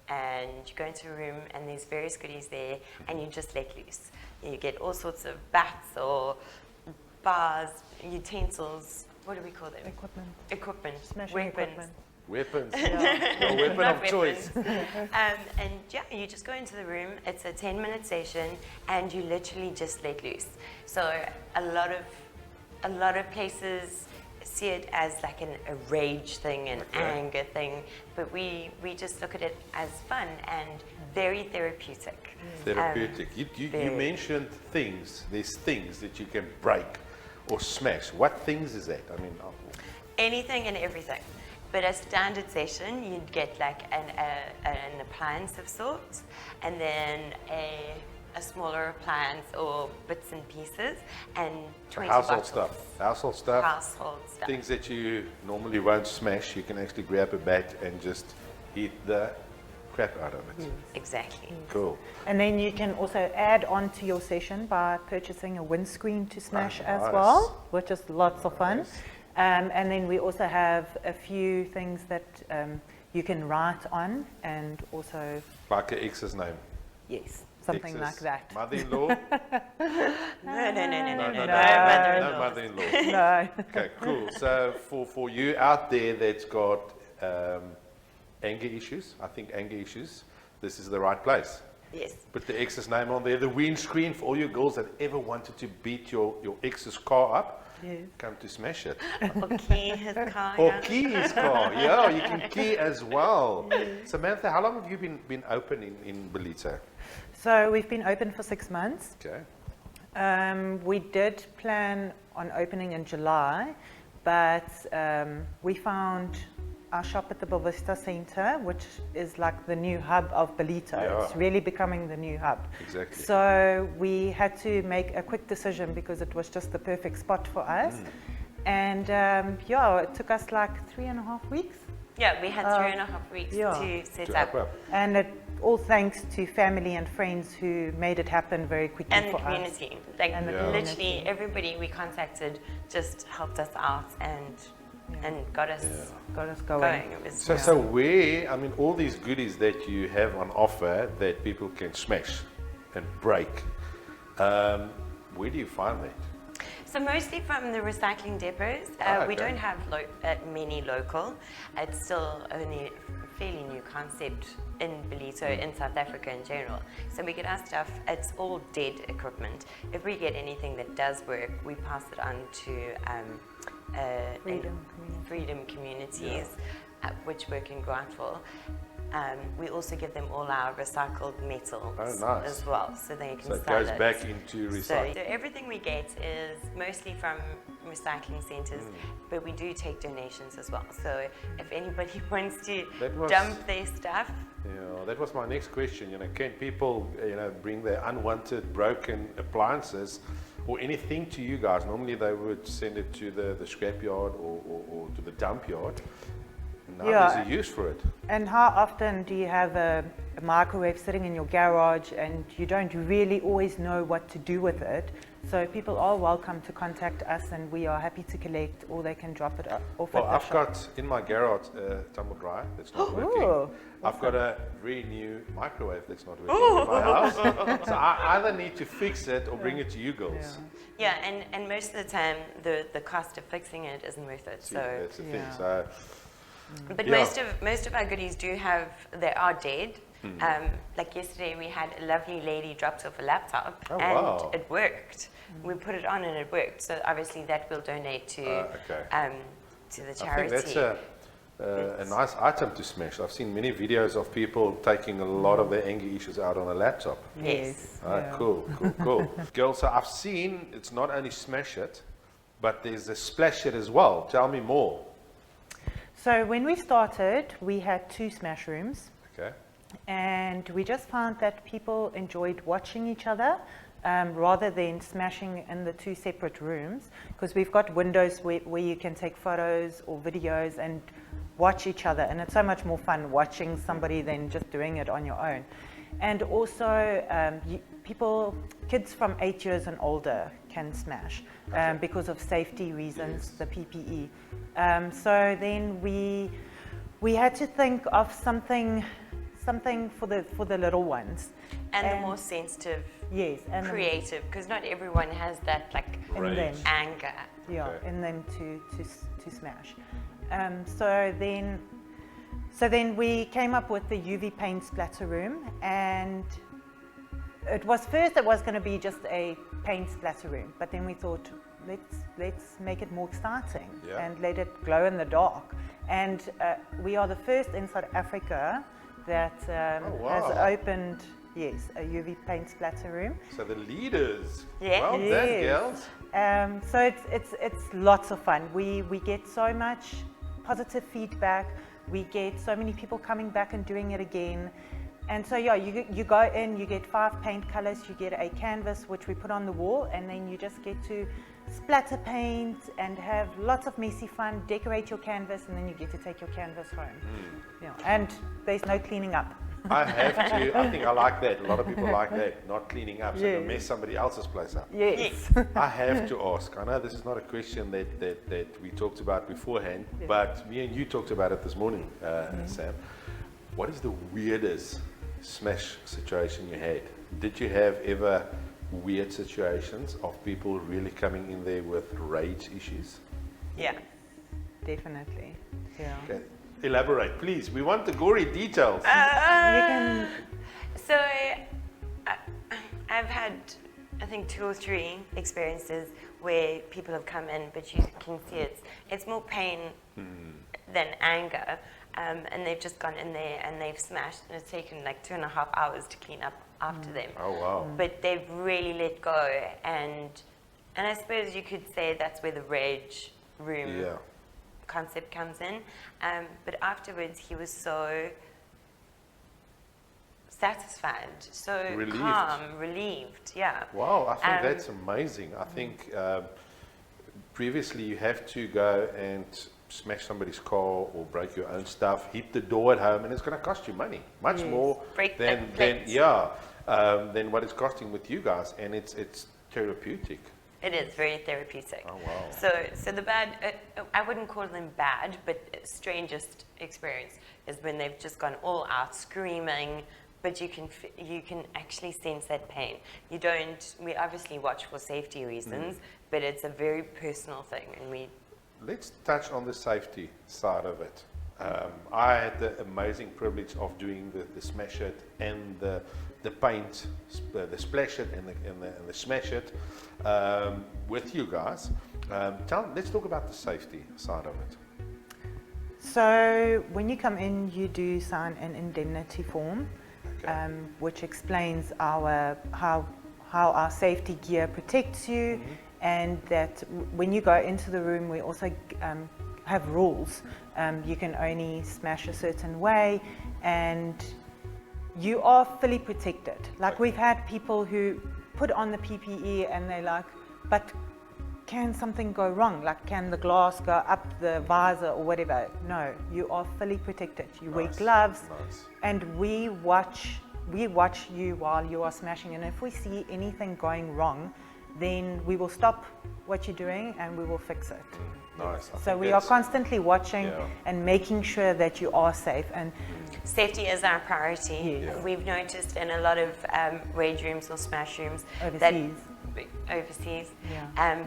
and you go into a room and there's various goodies there, and you just let loose. You get all sorts of bats or bars, utensils, what do we call them? Equipment. Smashing weapons. equipment. Weapons. Yeah. Your weapon Not of choice. And yeah, you just go into the room. It's a 10-minute session, and you literally just let loose. So a lot of places see it as like a rage thing, an anger thing, but we just look at it as fun and very therapeutic. Therapeutic. You mentioned things. There's things that you can break or smash. What things is that? I mean, anything and everything. But a standard session, you'd get like an appliance of sorts, and then a smaller appliance or bits and pieces, and 20 household bottles. stuff. Household stuff. Household stuff. Things that you normally won't smash, you can actually grab a bat and just eat the crap out of it. Exactly. Cool. And then you can also add on to your session by purchasing a windscreen to smash as nice. well, which is lots of fun. Nice. And then we also have a few things that you can write on, and also... Like an ex's name. Yes, something like that. Mother-in-law? No, No mother-in-law. No. Okay, cool. So for you out there that's got anger issues, I think anger issues, this is the right place. Yes. Put the ex's name on there. The windscreen for all you girls that ever wanted to beat your ex's car up. Yes. Come to Smash It. Or key his car. Or key his car. Yeah, you can key as well. Samantha, how long have you been open in Ballito? So we've been open for 6 months. Okay. We did plan on opening in July, but we found our shop at the Bovista Centre, which is like the new hub of Ballito. Yeah. It's really becoming the new hub. Exactly. So we had to make a quick decision because it was just the perfect spot for us. And yeah, it took us like 3.5 weeks. Yeah, we had 3.5 weeks to set up. And it all thanks to family and friends who made it happen very quickly And the for community. us. Like And the literally community. everybody we contacted just helped us out and got us going. It was So where, I mean, all these goodies that you have on offer that people can smash and break, where do you find that? So mostly from the recycling depots. We don't have many local. It's still only a fairly new concept in Ballito, in South Africa in general. So we get our stuff, it's all dead equipment. If we get anything that does work, we pass it on to Freedom Communities, which work in Grateful. We also give them all our recycled metal as well, so they can So it sell goes back into recycling. So everything we get is mostly from recycling centres, but we do take donations as well. So if anybody wants to dump their stuff. Yeah, that was my next question. You know, can people, bring their unwanted, broken appliances or anything to you guys? Normally they would send it to the scrapyard or to the dump yard. Now there's a use for it. And how often do you have a microwave sitting in your garage and you don't really always know what to do with it. So people are welcome to contact us and we are happy to collect, or they can drop it off Well, at the I've shop. got in my garage a tumble dryer that's not working. I've got a very new microwave that's not working in my house. So I either need to fix it or bring it to you girls. Yeah, and most of the time, the cost of fixing it isn't worth it. See, So that's the thing. So, but yeah. most of our goodies they are dead. Like yesterday, we had a lovely lady dropped off a laptop, Oh, and wow. it worked. We put it on and it worked. So obviously, that will donate to the charity. I think that's a nice item to smash. I've seen many videos of people taking a lot of their anger issues out on a laptop. Yes. Cool. Girls, so I've seen it's not only smash it, but there's a splash it as well. Tell me more. So when we started, we had 2 smash rooms. Okay. And we just found that people enjoyed watching each other rather than smashing in the 2 separate rooms, because we've got windows where you can take photos or videos and watch each other, and it's so much more fun watching somebody than just doing it on your own. And also kids from 8 years and older can smash because of safety reasons, the PPE. So then we had to think of something for the little ones. And the more sensitive, yes, and creative, because not everyone has that like in them. anger. Yeah, in them to smash. So then we came up with the UV paint splatter room, and it was going to be just a paint splatter room, but then we thought, let's make it more exciting and let it glow in the dark. And we are the first in South Africa that has opened, yes, a UV paint splatter room. So the leaders. Yeah. Well done, girls. So it's lots of fun. We get so much positive feedback. We get so many people coming back and doing it again. And so you go in, you get 5 paint colors, you get a canvas which we put on the wall, and then you just get to splatter paint and have lots of messy fun, decorate your canvas, and then you get to take your canvas home. Yeah. And there's no cleaning up. I think I like that. A lot of people like that, not cleaning up, so you mess somebody else's place up. Yes. I have to ask, I know this is not a question that we talked about beforehand, but me and you talked about it this morning, Sam. What is the weirdest smash situation you had? Did you have ever weird situations of people really coming in there with rage issues? Yeah. Definitely. Yeah. Okay. Elaborate, please. We want the gory details. So I've had, I think, 2 or 3 experiences where people have come in, but you can see it's more pain than anger. And they've just gone in there and they've smashed, and it's taken like 2.5 hours to clean up after them. Oh, wow. But they've really let go, and I suppose you could say that's where the rage room concept comes in. But afterwards, he was so satisfied, so relieved. calm, relieved. Yeah. Wow, I think that's amazing. I think previously you have to go and smash somebody's car or break your own stuff, hit the door at home, and it's going to cost you money, much more than what it's costing with you guys, and it's therapeutic. It is very therapeutic. Oh, wow. So the bad, I wouldn't call them bad, but strangest experience is when they've just gone all out screaming, but you can actually sense that pain. We obviously watch for safety reasons, but it's a very personal thing, and Let's touch on the safety side of it. I had the amazing privilege of doing the smash it and the paint, the splash it and the smash it with you guys. Let's talk about the safety side of it. So when you come in, you do sign an indemnity form, which explains how our safety gear protects you. And that when you go into the room, we also have rules. You can only smash a certain way, and you are fully protected. Like we've had people who put on the PPE and they're like, but can something go wrong? Like, can the glass go up the visor or whatever? No, you are fully protected. You wear gloves, and we watch you while you are smashing. And if we see anything going wrong, then we will stop what you're doing and we will fix it. Nice. So we are constantly watching and making sure that you are safe. And safety is our priority. Yes. We've noticed in a lot of rage rooms or smash rooms overseas,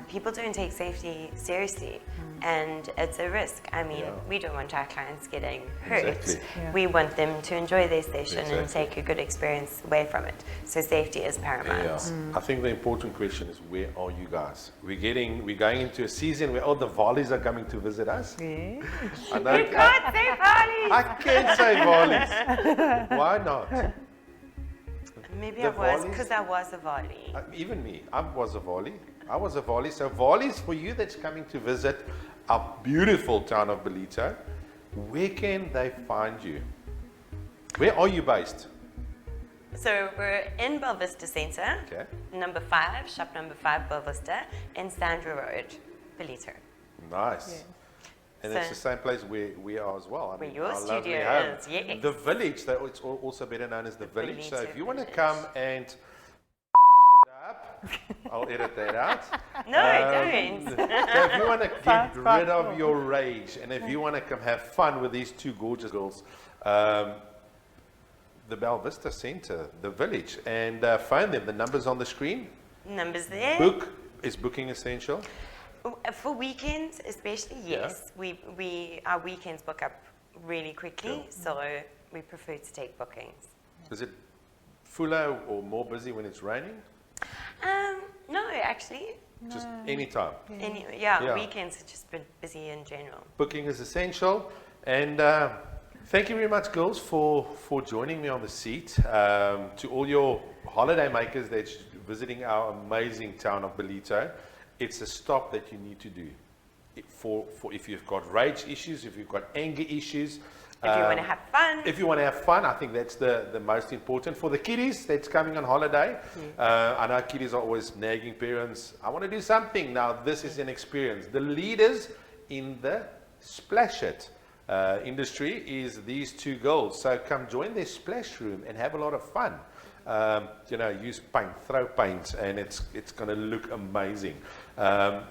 people don't take safety seriously, and it's a risk. I mean, we don't want our clients getting hurt. Exactly. We want them to enjoy their session and take a good experience away from it. So safety is paramount. I think the important question is, where are you guys? We're going into a season where all the volleys are coming to visit us. Yeah. I know, You can't say volleys! I can't say volleys. Why not? Maybe The I was, volleys? because I was a volley. Even me, I was a volley. So volleys, for you that's coming to visit our beautiful town of Ballito, where can they find you? Where are you based? So we're in Bell Vista Centre, number 5, shop number 5, Bell Vista, in Sandra Road, Ballito. Nice. Yeah. And So- it's the same place where we are as well. Where your our lovely studio home. is, yes. The village, it's also better known as the village. So Ballito if you want to Village. come and it up, I'll edit that out. No, don't. So if you want to Sounds get quite rid of cool. your rage, and if you want to come have fun with these two gorgeous girls, the Bell Vista Centre, the village, and phone them. The number's on the screen. Numbers there. Book. Is booking essential? For weekends, especially, yes. Our weekends book up really quickly, so we prefer to take bookings. Is it fuller or more busy when it's raining? No, actually. Just any time. Weekends are just been busy in general. Booking is essential. And thank you very much, girls, for joining me on the seat. To all your holiday makers that's visiting our amazing town of Ballito, it's a stop that you need to do. For if you've got rage issues, if you've got anger issues. If you want to have fun. If you want to have fun, I think that's the most important. For the kiddies that's coming on holiday, I know kiddies are always nagging parents, I want to do something. Now, this is an experience. The leaders in the splash it industry is these two girls. So come join their splash room and have a lot of fun. Use paint, throw paint, and it's going to look amazing.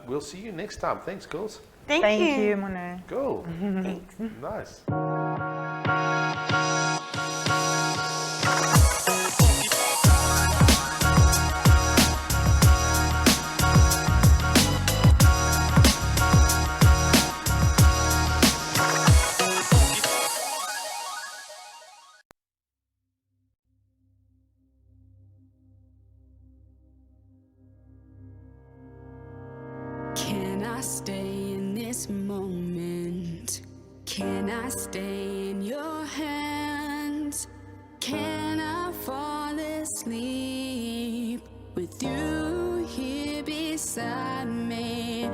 We'll see you next time. Thanks, girls. Thank you, Monet. Cool. Thanks. Nice. Can I stay in this moment? Can I stay in your hands? Can I fall asleep with you here beside me?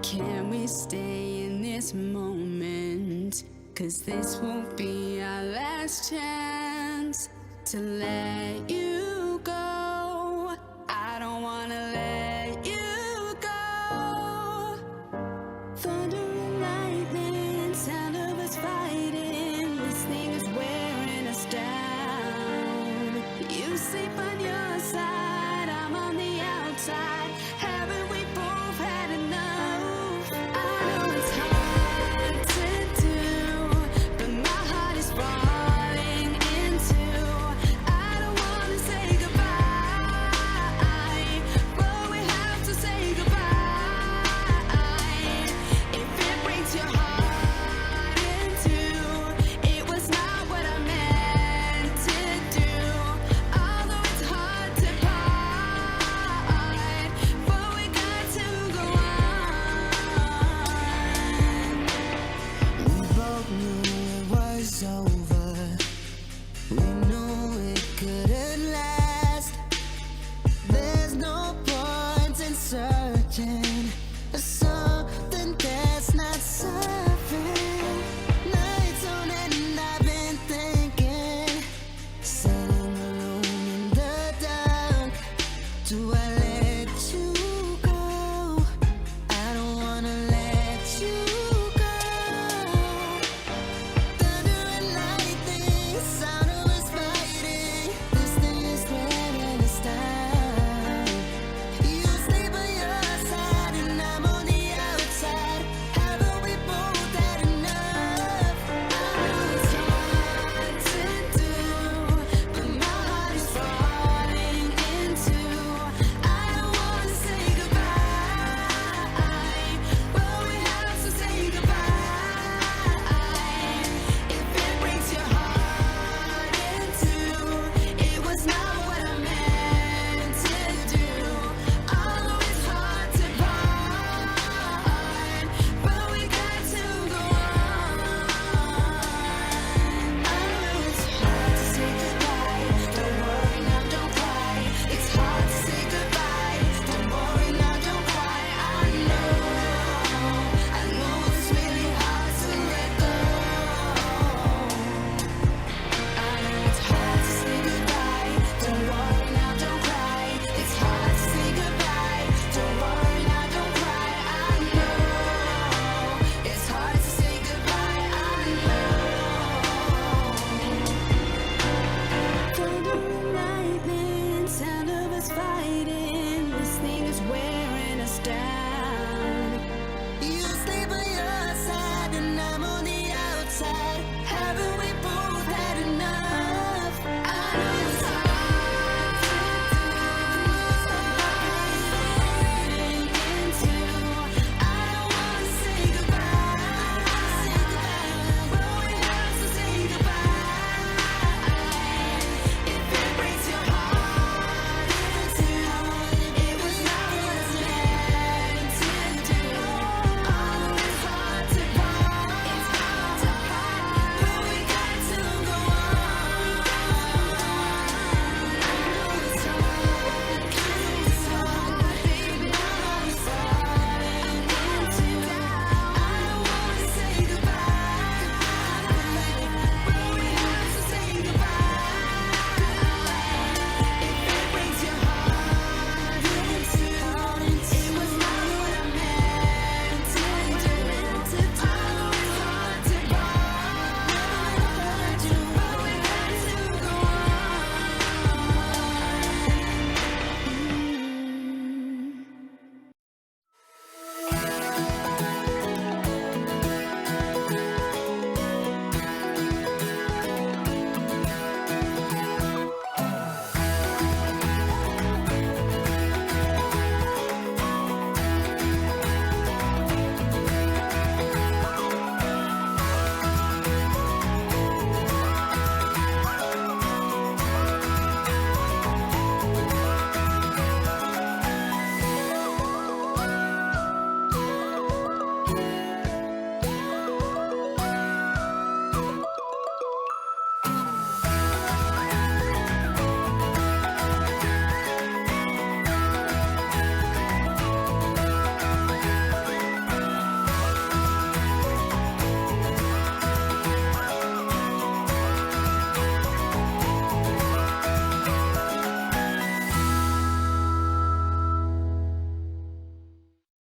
Can we stay in this moment? 'Cause this won't be our last chance to let you go. I don't wanna let you go. Thunder and lightning, sound of us fighting. This thing is wearing us down. You sleep on your side, I'm on the outside. Haven't we both had enough? I know it's hard to do, but my heart is falling into. I don't wanna say goodbye, but we have to say goodbye. If it breaks your heart in two, it was not what I meant to do. Although it's hard to part, but we got to go on. We both knew it was over. We